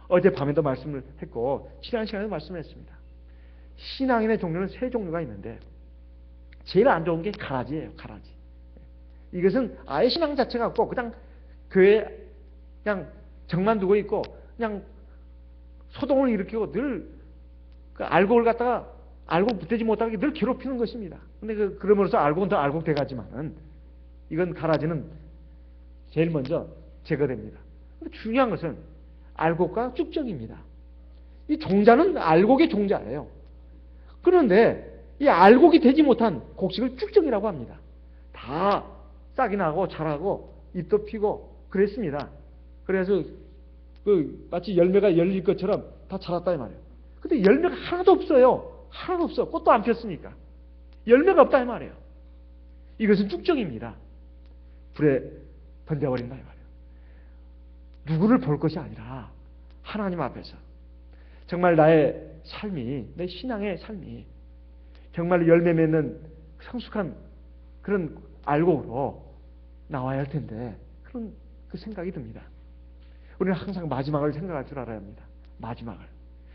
어젯밤에도 말씀을 했고 지난 시간에도 말씀을 했습니다. 신앙인의 종류는 세 종류가 있는데 제일 안 좋은 게 가라지예요. 가라지. 이것은 아예 신앙 자체가 없고 그냥 교회에 그냥 정만 두고 있고 그냥 소동을 일으키고 늘 그 알곡을 갖다가 알곡 붙이지 못하게 늘 괴롭히는 것입니다. 근데 그러면서 알곡은 더 알곡 돼가지만은 이건 가라지는 제일 먼저 제거됩니다. 근데 중요한 것은 알곡과 쭉정입니다. 이 종자는 알곡의 종자예요. 그런데 이 알곡이 되지 못한 곡식을 쭉정이라고 합니다. 다 싹이 나고 자라고 잎도 피고 그랬습니다. 그래서 마치 열매가 열릴 것처럼 다 자랐다 이 말이에요. 근데 열매가 하나도 없어요. 하나도 없어. 꽃도 안 폈으니까. 열매가 없다 이 말이에요. 이것은 쭉정입니다. 불에 던져버린다 이 말이에요. 누구를 볼 것이 아니라 하나님 앞에서 정말 나의 삶이, 내 신앙의 삶이 정말 열매 맺는 성숙한 그런 알곡으로 나와야 할 텐데 그런 그 생각이 듭니다. 우리는 항상 마지막을 생각할 줄 알아야 합니다. 마지막을.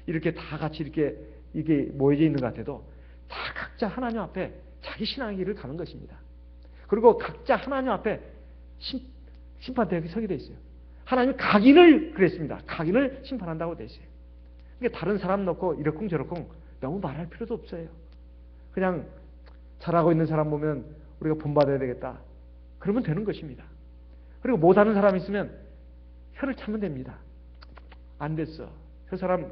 이렇게 다 같이 이렇게 이게 모여져 있는 것 같아도 다 각자 하나님 앞에 자기 신앙의 길을 가는 것입니다. 그리고 각자 하나님 앞에 심판대에 서게 돼 있어요. 하나님이 각인을 그랬습니다. 각인을 심판한다고 돼 있어요. 그러니까 다른 사람 놓고 이러쿵저러쿵 너무 말할 필요도 없어요. 그냥 잘하고 있는 사람 보면 우리가 본받아야 되겠다. 그러면 되는 것입니다. 그리고 못하는 사람 있으면 혀를 참으면 됩니다. 안 됐어. 그 사람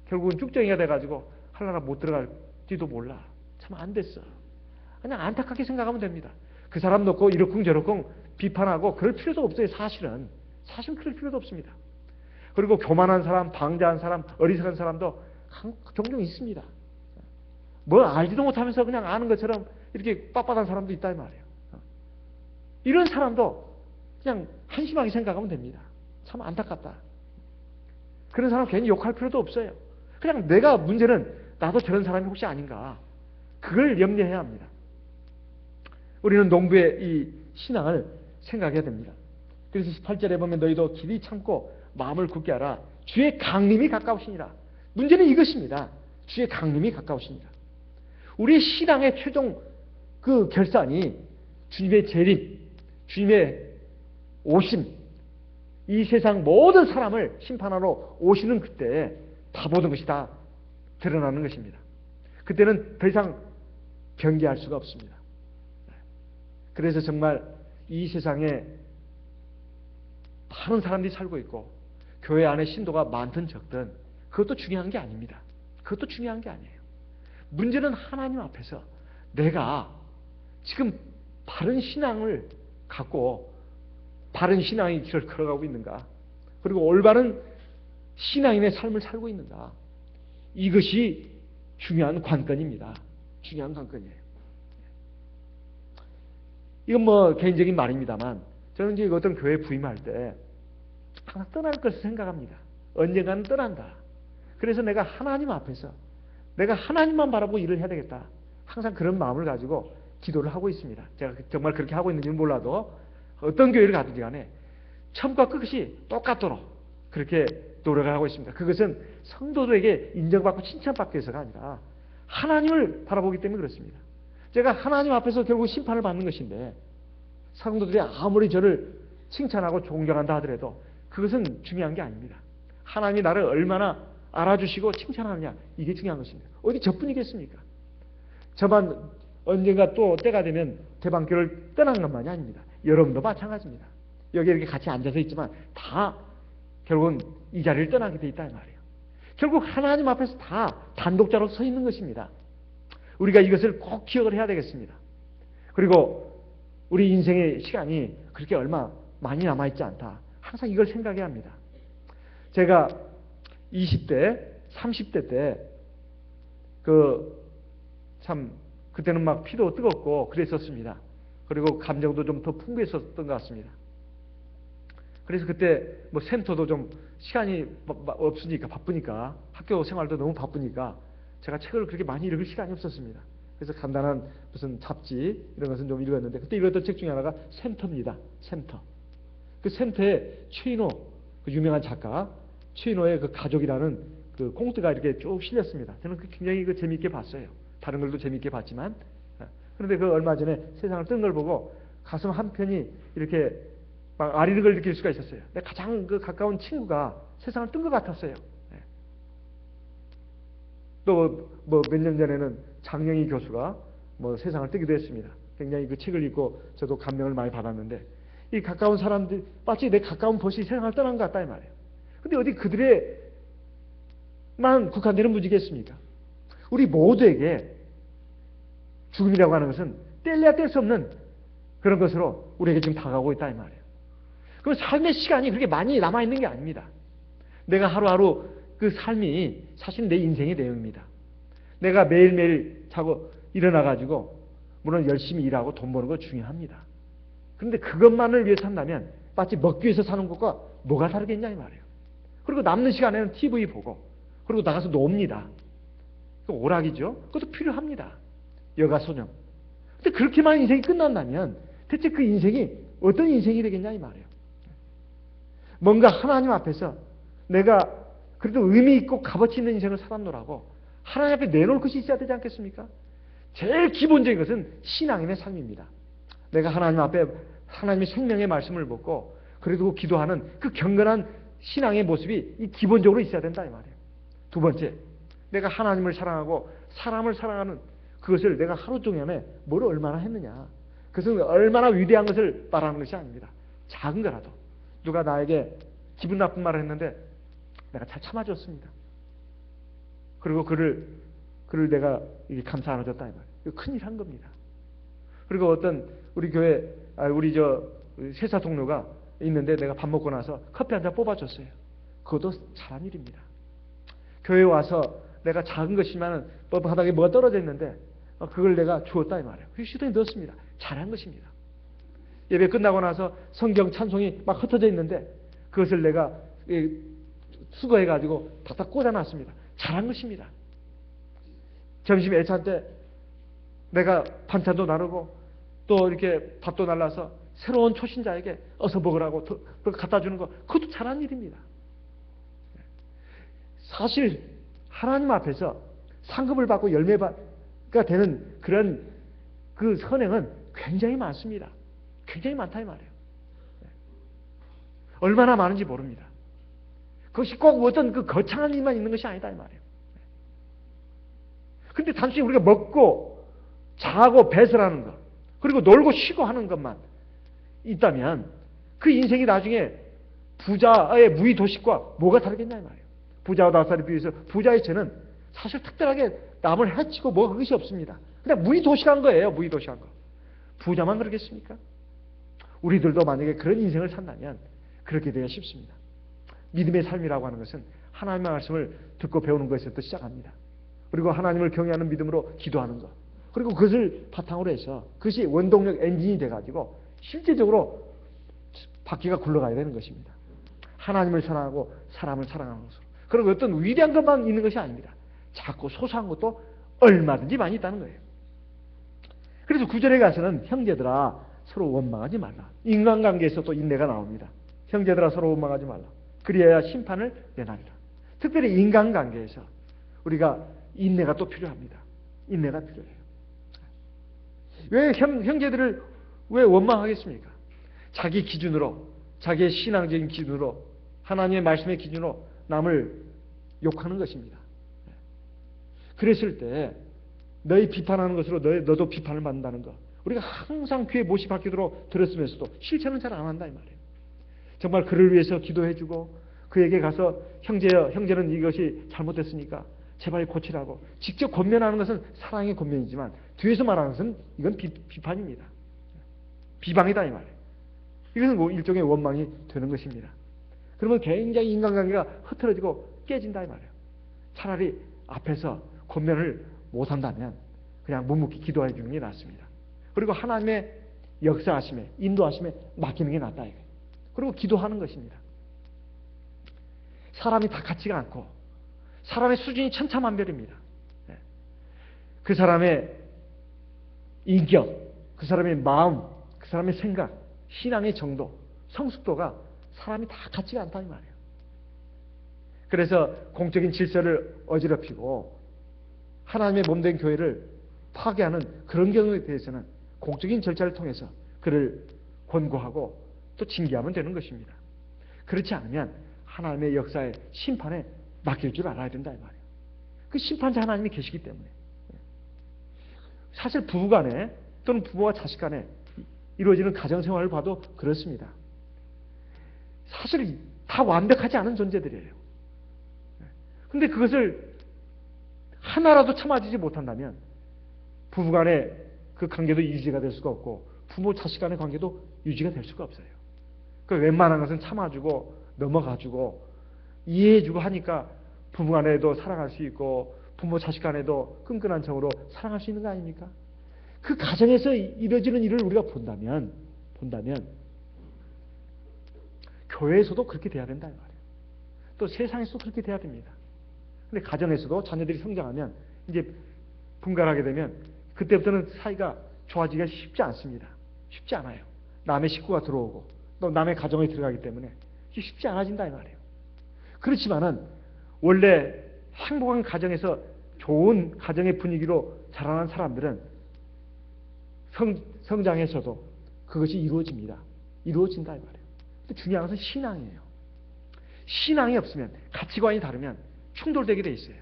결국은 쭉정이가 돼가지고 하나가 못 들어갈지도 몰라. 참 안 됐어. 그냥 안타깝게 생각하면 됩니다. 그 사람 놓고 이러쿵저러쿵 비판하고 그럴 필요도 없어요. 사실은 그럴 필요도 없습니다. 그리고 교만한 사람, 방자한 사람, 어리석은 사람도 종종 있습니다. 뭐 알지도 못하면서 그냥 아는 것처럼 이렇게 빳빳한 사람도 있다 이 말이에요. 이런 사람도 그냥 한심하게 생각하면 됩니다. 참 안타깝다. 그런 사람 괜히 욕할 필요도 없어요. 그냥 내가 문제는 나도 저런 사람이 혹시 아닌가. 그걸 염려해야 합니다. 우리는 농부의 이 신앙을 생각해야 됩니다. 그래서 18절에 보면 너희도 길이 참고 마음을 굳게 하라. 주의 강림이 가까우시니라. 문제는 이것입니다. 주의 강림이 가까우시니라. 우리의 신앙의 최종 그 결산이 주님의 재림, 주님의 오심, 이 세상 모든 사람을 심판하러 오시는 그때 다 모든 것이 다 드러나는 것입니다. 그때는 더 이상 변개할 수가 없습니다. 그래서 정말 이 세상에 많은 사람들이 살고 있고 교회 안에 신도가 많든 적든 그것도 중요한 게 아닙니다. 그것도 중요한 게 아니에요. 문제는 하나님 앞에서 내가 지금 바른 신앙을 갖고 바른 신앙의 길을 걸어가고 있는가, 그리고 올바른 신앙인의 삶을 살고 있는가, 이것이 중요한 관건입니다. 중요한 관건이에요. 이건 뭐 개인적인 말입니다만 저는 이제 어떤 교회에 부임할 때 항상 떠날 것을 생각합니다. 언젠가는 떠난다. 그래서 내가 하나님 앞에서 내가 하나님만 바라보고 일을 해야 되겠다. 항상 그런 마음을 가지고 기도를 하고 있습니다. 제가 정말 그렇게 하고 있는지는 몰라도 어떤 교회를 가든지 간에 처음과 끝이 똑같도록 그렇게 노력을 하고 있습니다. 그것은 성도들에게 인정받고 칭찬받기 위해서가 아니라 하나님을 바라보기 때문에 그렇습니다. 제가 하나님 앞에서 결국 심판을 받는 것인데 성도들이 아무리 저를 칭찬하고 존경한다 하더라도 그것은 중요한 게 아닙니다. 하나님이 나를 얼마나 알아주시고 칭찬하느냐, 이게 중요한 것입니다. 어디 저뿐이겠습니까? 저만 언젠가 또 때가 되면 대방교를 떠난 것만이 아닙니다. 여러분도 마찬가지입니다. 여기 이렇게 같이 앉아서 있지만 다 결국은 이 자리를 떠나게 돼 있다 이 말이에요. 결국 하나님 앞에서 다 단독자로 서 있는 것입니다. 우리가 이것을 꼭 기억을 해야 되겠습니다. 그리고 우리 인생의 시간이 그렇게 얼마 많이 남아있지 않다. 항상 이걸 생각해야 합니다. 제가 20대, 30대 때 그때는 막 피도 뜨겁고 그랬었습니다. 그리고 감정도 좀 더 풍부했었던 것 같습니다. 그래서 그때 뭐 센터도 좀 시간이 없으니까 바쁘니까 학교 생활도 너무 바쁘니까 제가 책을 그렇게 많이 읽을 시간이 없었습니다. 그래서 간단한 무슨 잡지 이런 것은 좀 읽었는데 그때 읽었던 책 중에 하나가 센터입니다. 센터. 그 센터에 최인호 그 유명한 작가 최인호의 그 가족이라는 그 꽁트가 이렇게 쭉 실렸습니다. 저는 굉장히 그 재미있게 봤어요. 다른 걸도 재미있게 봤지만 그런데 그 얼마 전에 세상을 뜬 걸 보고 가슴 한편이 이렇게 막 아리를 느낄 수가 있었어요. 내 가장 그 가까운 친구가 세상을 뜬 것 같았어요. 또 뭐 몇 년 전에는 장영희 교수가 뭐 세상을 뜨기도 했습니다. 굉장히 그 책을 읽고 저도 감명을 많이 받았는데 이 가까운 사람들 마치 내 가까운 벗이 세상을 떠난 것 같다 이 말이에요. 근데 어디 그들에만 국한되는 문제겠습니까? 우리 모두에게 죽음이라고 하는 것은 뗄래야 뗄 수 없는 그런 것으로 우리에게 지금 다가오고 있다 이 말이에요. 그 삶의 시간이 그렇게 많이 남아있는 게 아닙니다. 내가 하루하루 그 삶이 사실 내 인생의 내용입니다. 내가 매일매일 자고 일어나가지고 물론 열심히 일하고 돈 버는 거 중요합니다. 그런데 그것만을 위해 산다면 마치 먹기 위해서 사는 것과 뭐가 다르겠냐 이 말이에요. 그리고 남는 시간에는 TV 보고 그리고 나가서 놉니다. 그 오락이죠. 그것도 필요합니다. 여가 소년. 근데 그렇게만 인생이 끝난다면 대체 그 인생이 어떤 인생이 되겠냐 이 말이에요. 뭔가 하나님 앞에서 내가 그래도 의미 있고 값어치 있는 인생을 살았노라고 하나님 앞에 내놓을 것이 있어야 되지 않겠습니까? 제일 기본적인 것은 신앙인의 삶입니다. 내가 하나님 앞에 하나님의 생명의 말씀을 먹고 그래도 기도하는 그 경건한 신앙의 모습이 이 기본적으로 있어야 된다 이 말이에요. 두 번째, 내가 하나님을 사랑하고 사람을 사랑하는 그것을 내가 하루 종일에 뭘 얼마나 했느냐. 그것은 얼마나 위대한 것을 말하는 것이 아닙니다. 작은 거라도 누가 나에게 기분 나쁜 말을 했는데 내가 잘 참아줬습니다. 그리고 그를 내가 감사 안아줬다 이 말이에요. 이거 큰일 한 겁니다. 그리고 어떤 우리 교회 우리 세사 동료가 있는데 내가 밥 먹고 나서 커피 한 잔 뽑아줬어요. 그것도 잘한 일입니다. 교회에 와서 내가 작은 것이지만 바닥에 뭐가 떨어져 있는데 그걸 내가 주었다 이 말이에요. 그 시도에 넣었습니다. 잘한 것입니다. 예배 끝나고 나서 성경 찬송이 막 흩어져 있는데 그것을 내가 수거해가지고 다 꽂아놨습니다. 잘한 것입니다. 점심 애찬 때 내가 반찬도 나누고 또 이렇게 밥도 날라서 새로운 초신자에게 어서 먹으라고 갖다 주는 거 그것도 잘한 일입니다. 사실 하나님 앞에서 상급을 받고 열매가 되는 그런 그 선행은 굉장히 많습니다. 굉장히 많다 이 말이에요. 얼마나 많은지 모릅니다. 그것이 꼭 어떤 그 거창한 일만 있는 것이 아니다 이 말이에요. 근데 단순히 우리가 먹고 자고 배설하는 것 그리고 놀고 쉬고 하는 것만 있다면 그 인생이 나중에 부자의 무의도식과 뭐가 다르겠냐 이 말이에요. 부자와 나사를 비유해서 부자의 죄는 사실 특별하게 남을 해치고 뭐 그것이 없습니다. 그냥 무의도식한 거예요. 무의도식한 거. 부자만 그러겠습니까? 우리들도 만약에 그런 인생을 산다면 그렇게 되기가 쉽습니다. 믿음의 삶이라고 하는 것은 하나님의 말씀을 듣고 배우는 것에서부터 시작합니다. 그리고 하나님을 경외하는 믿음으로 기도하는 것. 그리고 그것을 바탕으로 해서 그것이 원동력 엔진이 돼가지고 실제적으로 바퀴가 굴러가야 되는 것입니다. 하나님을 사랑하고 사람을 사랑하는 것으로. 그리고 어떤 위대한 것만 있는 것이 아닙니다. 작고 소소한 것도 얼마든지 많이 있다는 거예요. 그래서 9절에 가서는 형제들아 서로 원망하지 말라. 인간관계에서 또 인내가 나옵니다. 형제들아 서로 원망하지 말라. 그리하여 심판을 면하리라. 특별히 인간관계에서 우리가 인내가 또 필요합니다. 인내가 필요해요. 왜 형제들을 왜 원망하겠습니까? 자기 기준으로, 자기의 신앙적인 기준으로, 하나님의 말씀의 기준으로 남을 욕하는 것입니다. 그랬을 때 너희 비판하는 것으로 너도 비판을 받는다는 것, 우리가 항상 귀에 못이 박히도록 들었으면서도 실천은 잘 안 한다 이 말이에요. 정말 그를 위해서 기도해주고 그에게 가서 형제여, 형제는 이것이 잘못됐으니까 제발 고치라고 직접 권면하는 것은 사랑의 권면이지만 뒤에서 말하는 것은 이건 비판입니다. 비방이다 이 말이에요. 이것은 뭐 일종의 원망이 되는 것입니다. 그러면 굉장히 인간관계가 흐트러지고 깨진다 이 말이에요. 차라리 앞에서 권면을 못한다면 그냥 묵묵히 기도해 주는 게 낫습니다. 그리고 하나님의 역사하심에, 인도하심에 맡기는 게 낫다 이거예요. 그리고 기도하는 것입니다. 사람이 다 같지가 않고 사람의 수준이 천차만별입니다. 그 사람의 인격, 그 사람의 마음, 그 사람의 생각, 신앙의 정도, 성숙도가 사람이 다 같지가 않다 이 말이에요. 그래서 공적인 질서를 어지럽히고 하나님의 몸된 교회를 파괴하는 그런 경우에 대해서는 공적인 절차를 통해서 그를 권고하고 또 징계하면 되는 것입니다. 그렇지 않으면 하나님의 역사의 심판에 맡길 줄 알아야 된다 이 말이에요. 그 심판자 하나님이 계시기 때문에. 사실 부부간에 또는 부모와 자식 간에 이루어지는 가정생활을 봐도 그렇습니다. 사실 다 완벽하지 않은 존재들이에요. 그런데 그것을 하나라도 참아주지 못한다면 부부간의 그 관계도 유지가 될 수가 없고 부모 자식 간의 관계도 유지가 될 수가 없어요. 그 웬만한 것은 참아주고 넘어가주고 이해해주고 하니까 부부간에도 사랑할 수 있고 부모 자식 간에도 끈끈한 정으로 사랑할 수 있는 거 아닙니까? 그 가정에서 이루어지는 일을 우리가 본다면 교회에서도 그렇게 돼야 된다 이 말이에요. 또 세상에서도 그렇게 돼야 됩니다. 근데 가정에서도 자녀들이 성장하면 이제 분간하게 되면 그때부터는 사이가 좋아지기가 쉽지 않습니다. 쉽지 않아요. 남의 식구가 들어오고 또 남의 가정에 들어가기 때문에 쉽지 않아진다 이 말이에요. 그렇지만은 원래 행복한 가정에서 좋은 가정의 분위기로 자라난 사람들은 성장에서도 그것이 이루어집니다. 이루어진다 이 말이에요. 근데 중요한 것은 신앙이에요. 신앙이 없으면 가치관이 다르면 충돌되게 돼 있어요.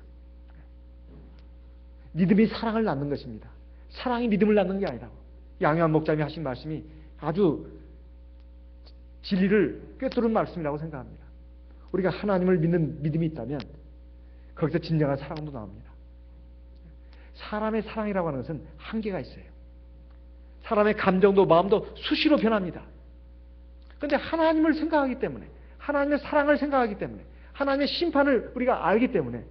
믿음이 사랑을 낳는 것입니다. 사랑이 믿음을 낳는 게 아니라고. 양요한 목자님이 하신 말씀이 아주 진리를 꿰뚫은 말씀이라고 생각합니다. 우리가 하나님을 믿는 믿음이 있다면 거기서 진정한 사랑도 나옵니다. 사람의 사랑이라고 하는 것은 한계가 있어요. 사람의 감정도 마음도 수시로 변합니다. 그런데 하나님을 생각하기 때문에 하나님의 사랑을 생각하기 때문에 하나님의 심판을 우리가 알기 때문에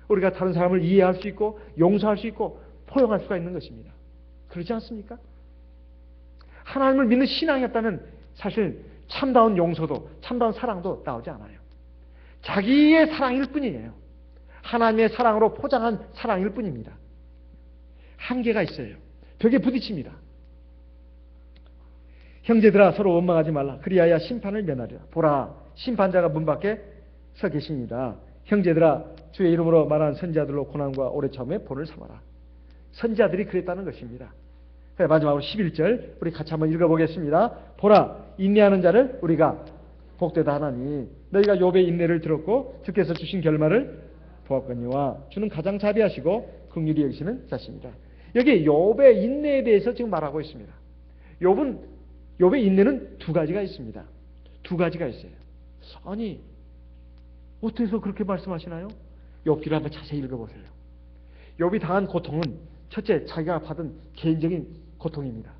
우리가 다른 사람을 이해할 수 있고 용서할 수 있고 포용할 수가 있는 것입니다. 그렇지 않습니까? 하나님을 믿는 신앙이었다면 사실 참다운 용서도 참다운 사랑도 나오지 않아요. 자기의 사랑일 뿐이에요. 하나님의 사랑으로 포장한 사랑일 뿐입니다. 한계가 있어요. 벽에 부딪힙니다. 형제들아 서로 원망하지 말라. 그리하여 심판을 면하리라. 보라 심판자가 문 밖에 서 계십니다. 형제들아 주의 이름으로 말한 선지자들로 고난과 오래 참음의 본을 삼아라. 선지자들이 그랬다는 것입니다. 마지막으로 11절 우리 같이 한번 읽어보겠습니다. 보라 인내하는 자를 우리가 복되다 하나니 너희가 욥의 인내를 들었고 주께서 주신 결말을 보았거니와 주는 가장 자비하시고 긍휼히 여기시는 자십니다. 여기 욥의 인내에 대해서 지금 말하고 있습니다. 욥의 인내는 두 가지가 있습니다. 두 가지가 있어요. 아니 어떻게 해서 그렇게 말씀하시나요? 욥기를 한번 자세히 읽어보세요. 욥이 당한 고통은 첫째 자기가 받은 개인적인 고통입니다.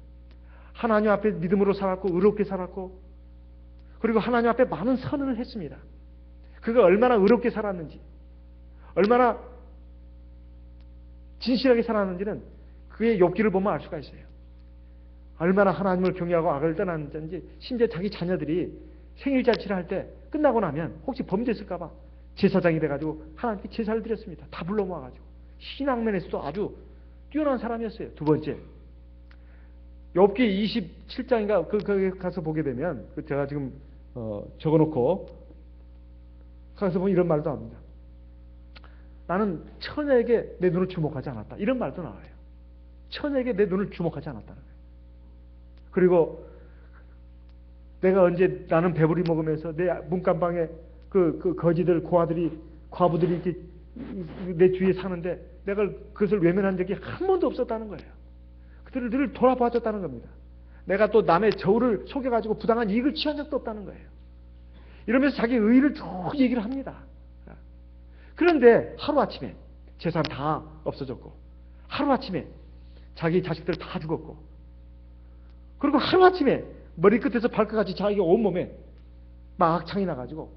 하나님 앞에 믿음으로 살았고 의롭게 살았고 그리고 하나님 앞에 많은 선을 했습니다. 그가 얼마나 의롭게 살았는지 얼마나 진실하게 살았는지는 그의 욥기를 보면 알 수가 있어요. 얼마나 하나님을 경외하고 악을 떠났는지 심지어 자기 자녀들이 생일잔치를 할 때 끝나고 나면 혹시 범죄했을까 봐 제사장이 돼가지고 하나님께 제사를 드렸습니다. 다 불러 모아가지고 신앙면에서도 아주 뛰어난 사람이었어요. 두 번째 욥기 27장인가 거기 가서 보게 되면 제가 지금 적어놓고 가서 보면 이런 말도 합니다. 나는 처녀에게 내 눈을 주목하지 않았다. 이런 말도 나와요. 처녀에게 내 눈을 주목하지 않았다는 거예요. 그리고 내가 언제 나는 배부리 먹으면서 내 문간방에 그 거지들, 고아들이, 과부들이 이렇게 내 주위에 사는데 내가 그것을 외면한 적이 한 번도 없었다는 거예요. 그들을 늘 돌아봐줬다는 겁니다. 내가 또 남의 저울을 속여가지고 부당한 이익을 취한 적도 없다는 거예요. 이러면서 자기 의의를 쭉 얘기를 합니다. 그런데 하루아침에 재산 다 없어졌고, 하루아침에 자기 자식들 다 죽었고, 그리고 하루아침에 머리끝에서 발끝까지 자기 온몸에 막 창이 나가지고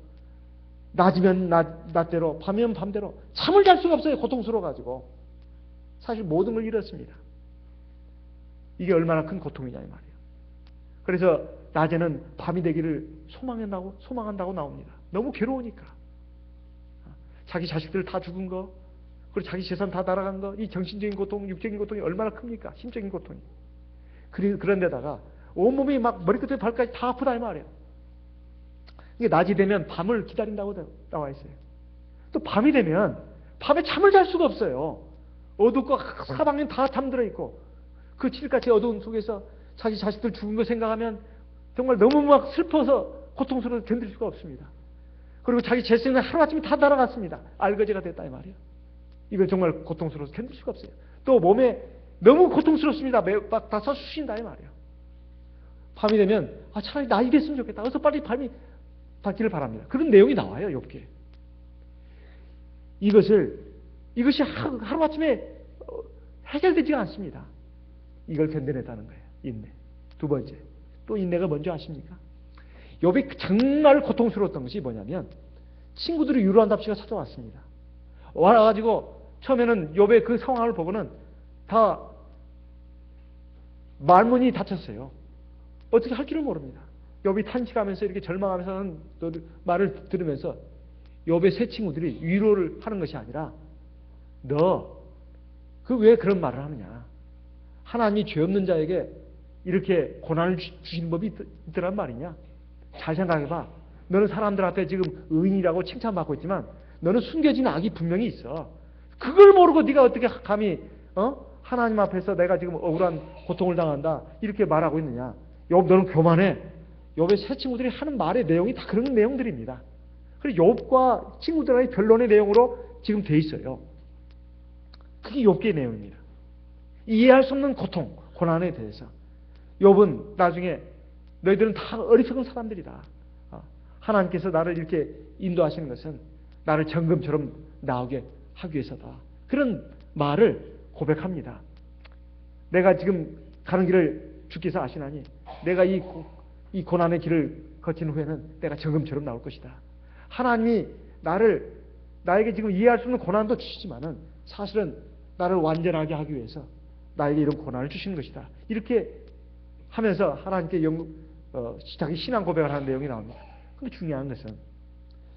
낮이면 낮대로 밤이면 밤대로 잠을 잘 수가 없어요. 고통스러워가지고 사실 모든 걸 잃었습니다. 이게 얼마나 큰 고통이냐 이 말이에요. 그래서 낮에는 밤이 되기를 소망한다고 나옵니다. 너무 괴로우니까. 자기 자식들 다 죽은 거, 그리고 자기 재산 다 날아간 거, 이 정신적인 고통, 육적인 고통이 얼마나 큽니까? 심적인 고통이. 그런데다가 온몸이 막 머리끝에 발까지 다 아프다 이 말이에요. 이게 낮이 되면 밤을 기다린다고 나와 있어요. 또 밤이 되면 밤에 잠을 잘 수가 없어요. 어둡고 사방엔 다 잠들어 있고 그 칠흑같이 어두운 속에서 자기 자식들 죽은 거 생각하면 정말 너무 막 슬퍼서 고통스러워서 견딜 수가 없습니다. 그리고 자기 재산은 하루아침에 다 날아갔습니다. 알거지가 됐다 이 말이에요. 이건 정말 고통스러워서 견딜 수가 없어요. 또 몸에 너무 고통스럽습니다. 막 다 서쑤신다 이 말이에요. 밤이 되면 차라리 나 이랬으면 좋겠다. 어서 빨리 밤이 닿기를 바랍니다. 그런 내용이 나와요. 욥기에. 이것이 하루아침에 해결되지가 않습니다. 이걸 견뎌냈다는 거예요. 인내. 두 번째. 또 인내가 뭔지 아십니까? 욥이 정말 고통스러웠던 것이 뭐냐면 친구들이 유로한답시가 찾아왔습니다. 와가지고 처음에는 욥의 그 상황을 보고는 다 말문이 닫혔어요. 어떻게 할 줄을 모릅니다. 욥이 탄식하면서 이렇게 절망하면서 하는 말을 들으면서 욥의 세 친구들이 위로를 하는 것이 아니라 너 그 왜 그런 말을 하느냐. 하나님이 죄 없는 자에게 이렇게 고난을 주시는 법이 있더란 말이냐. 잘 생각해봐. 너는 사람들 앞에 지금 의인이라고 칭찬받고 있지만 너는 숨겨진 악이 분명히 있어. 그걸 모르고 네가 어떻게 감히 하나님 앞에서 내가 지금 억울한 고통을 당한다 이렇게 말하고 있느냐. 욥 너는 교만해. 욥의 세 친구들이 하는 말의 내용이 다 그런 내용들입니다. 그리고 욥과 친구들의 변론의 내용으로 지금 돼 있어요. 그게 욥기의 내용입니다. 이해할 수 없는 고통, 고난에 대해서 욥은 나중에 너희들은 다 어리석은 사람들이다. 하나님께서 나를 이렇게 인도하시는 것은 나를 정금처럼 나오게 하기 위해서다. 그런 말을 고백합니다. 내가 지금 가는 길을 주께서 아시나니 내가 이 고난의 길을 거친 후에는 내가 정금처럼 나올 것이다. 하나님이 나에게 지금 이해할 수 없는 고난도 주시지만은 사실은 나를 완전하게 하기 위해서 나에게 이런 고난을 주시는 것이다. 이렇게 하면서 하나님께 자기 신앙 고백을 하는 내용이 나옵니다. 근데 중요한 것은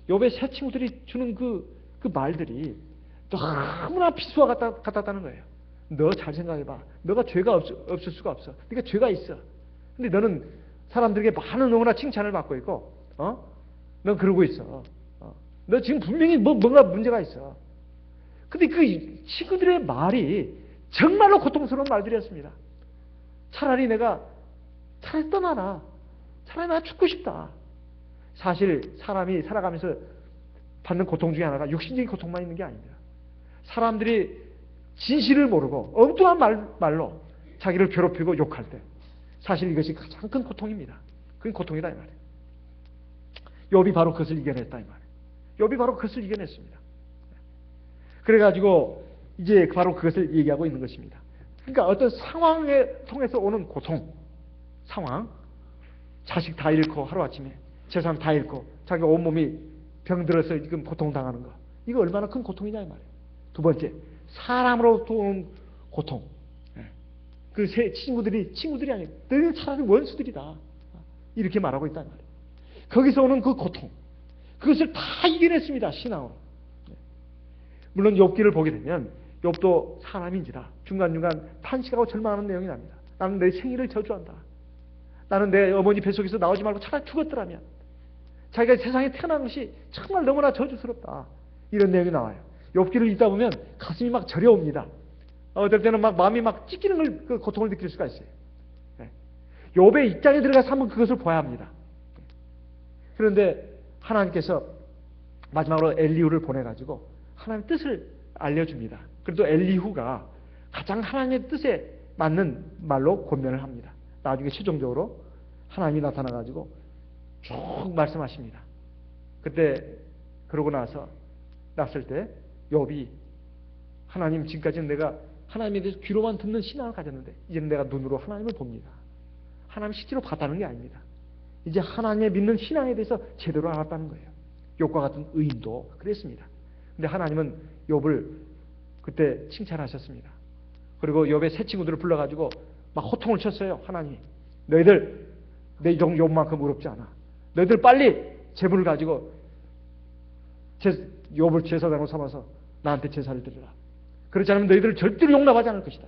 욥의 세 친구들이 주는 그 말들이 너무나 비수와 같았다는 거예요. 너 잘 생각해봐. 너가 죄가 없을 수가 없어. 네가 죄가 있어. 근데 너는 사람들에게 많은 응원과 칭찬을 받고 있고, 넌 그러고 있어. 너 지금 분명히 뭔가 문제가 있어. 근데 그 친구들의 말이 정말로 고통스러운 말들이었습니다. 차라리 떠나라. 차라리 나 죽고 싶다. 사실 사람이 살아가면서 받는 고통 중에 하나가 육신적인 고통만 있는 게 아닙니다. 사람들이 진실을 모르고 엉뚱한 말로 자기를 괴롭히고 욕할 때 사실 이것이 가장 큰 고통입니다. 그게 고통이다 이 말이에요. 욥이 바로 그것을 이겨냈다 이 말이에요. 욥이 바로 그것을 이겨냈습니다. 그래가지고 이제 바로 그것을 얘기하고 있는 것입니다. 그러니까 어떤 상황에 통해서 오는 고통, 상황, 자식 다 잃고 하루아침에 재산 다 잃고 자기 온몸이 병들어서 지금 고통당하는 거, 이거 얼마나 큰 고통이냐 이 말이에요. 두 번째, 사람으로부터 오는 고통. 그 세 친구들이 아니에요. 너희는 차라리 원수들이다. 이렇게 말하고 있단 말이에요. 거기서 오는 그 고통, 그것을 다 이겨냈습니다. 신앙으로. 물론 욥기를 보게 되면 욥도 사람인지라 중간중간 탄식하고 절망하는 내용이 납니다. 나는 내 생일을 저주한다. 나는 내 어머니 뱃속에서 나오지 말고 차라리 죽었더라면. 자기가 세상에 태어난 것이 정말 너무나 저주스럽다. 이런 내용이 나와요. 욥기를 읽다 보면 가슴이 막 저려옵니다. 어떨 때는 막 마음이 막 찢기는 걸, 그 고통을 느낄 수가 있어요. 욥의 입장에 들어가서 한번 그것을 봐야 합니다. 그런데 하나님께서 마지막으로 엘리후를 보내가지고 하나님의 뜻을 알려줍니다. 그래도 엘리후가 가장 하나님의 뜻에 맞는 말로 권면을 합니다. 나중에 최종적으로 하나님이 나타나가지고 쭉 말씀하십니다. 그때 그러고 나서 났을 때 욥이 하나님, 지금까지는 내가 하나님에 대해서 귀로만 듣는 신앙을 가졌는데 이제는 내가 눈으로 하나님을 봅니다. 하나님 실제로 봤다는 게 아닙니다. 이제 하나님의 믿는 신앙에 대해서 제대로 알았다는 거예요. 욥과 같은 의인도 그랬습니다. 근데 하나님은 욥을 그때 칭찬하셨습니다. 그리고 욥의 세 친구들을 불러가지고 막 호통을 쳤어요. 하나님, 너희들 내 종 욥만큼 의롭지 않아. 너희들 빨리 제물을 가지고 욥을 제사장으로 삼아서 나한테 제사를 드려라. 그렇지 않으면 너희들을 절대로 용납하지 않을 것이다.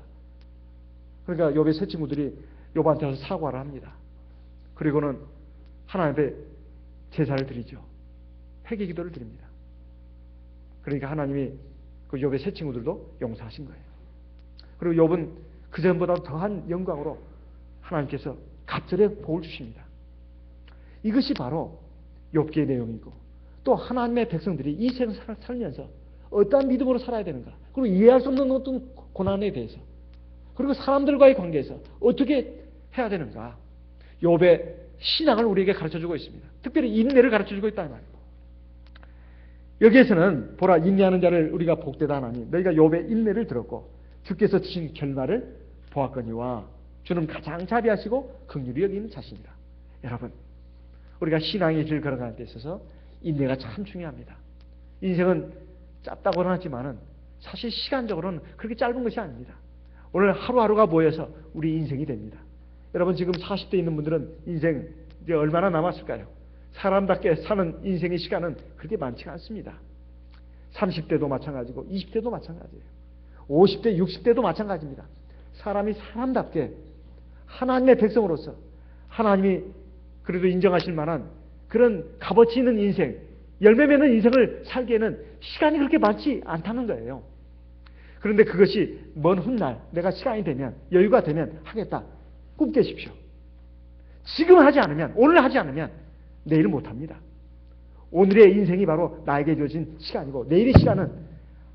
그러니까 욥의 세 친구들이 욥한테 와서 사과를 합니다. 그리고는 하나님 앞에 제사를 드리죠. 회개 기도를 드립니다. 그러니까 하나님이 그 욥의 세 친구들도 용서하신 거예요. 그리고 욥은 그전보다 더한 영광으로 하나님께서 갑절의 복을 주십니다. 이것이 바로 욥기의 내용이고, 또 하나님의 백성들이 이 세상을 살면서 어떠한 믿음으로 살아야 되는가, 그리고 이해할 수 없는 어떤 고난에 대해서, 그리고 사람들과의 관계에서 어떻게 해야 되는가, 욥의 신앙을 우리에게 가르쳐주고 있습니다. 특별히 인내를 가르쳐주고 있다는 말이에요. 여기에서는 보라, 인내하는 자를 우리가 복되다 하나니 너희가 욥의 인내를 들었고 주께서 주신 결말을 보았거니와 주는 가장 자비하시고 긍휼히 여기는 자신이라. 여러분, 우리가 신앙의 길 걸어가는 데 있어서 인내가 참 중요합니다. 인생은 짧다고는 하지만은 사실 시간적으로는 그렇게 짧은 것이 아닙니다. 오늘 하루하루가 모여서 우리 인생이 됩니다. 여러분, 지금 40대 있는 분들은 인생 이제 얼마나 남았을까요? 사람답게 사는 인생의 시간은 그렇게 많지가 않습니다. 30대도 마찬가지고 20대도 마찬가지예요. 50대, 60대도 마찬가지입니다. 사람이 사람답게 하나님의 백성으로서 하나님이 그래도 인정하실 만한 그런 값어치 있는 인생, 열매 맺는 인생을 살기에는 시간이 그렇게 많지 않다는 거예요. 그런데 그것이 먼 훗날 내가 시간이 되면, 여유가 되면 하겠다, 꿈 깨십시오. 지금 하지 않으면, 오늘 하지 않으면 내일 못합니다. 오늘의 인생이 바로 나에게 주어진 시간이고, 내일의 시간은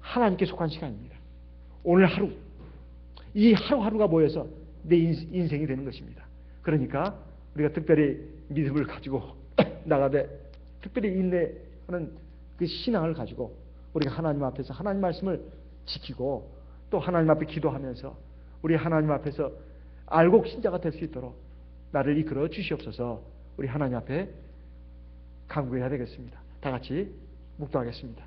하나님께 속한 시간입니다. 오늘 하루, 이 하루하루가 모여서 내 인생이 되는 것입니다. 그러니까 우리가 특별히 믿음을 가지고 나가되, 특별히 인내하는 그 신앙을 가지고 우리가 하나님 앞에서 하나님 말씀을 지키고, 또 하나님 앞에 기도하면서 우리 하나님 앞에서 알곡 신자가 될 수 있도록 나를 이끌어 주시옵소서. 우리 하나님 앞에 간구해야 되겠습니다. 다 같이 묵도하겠습니다.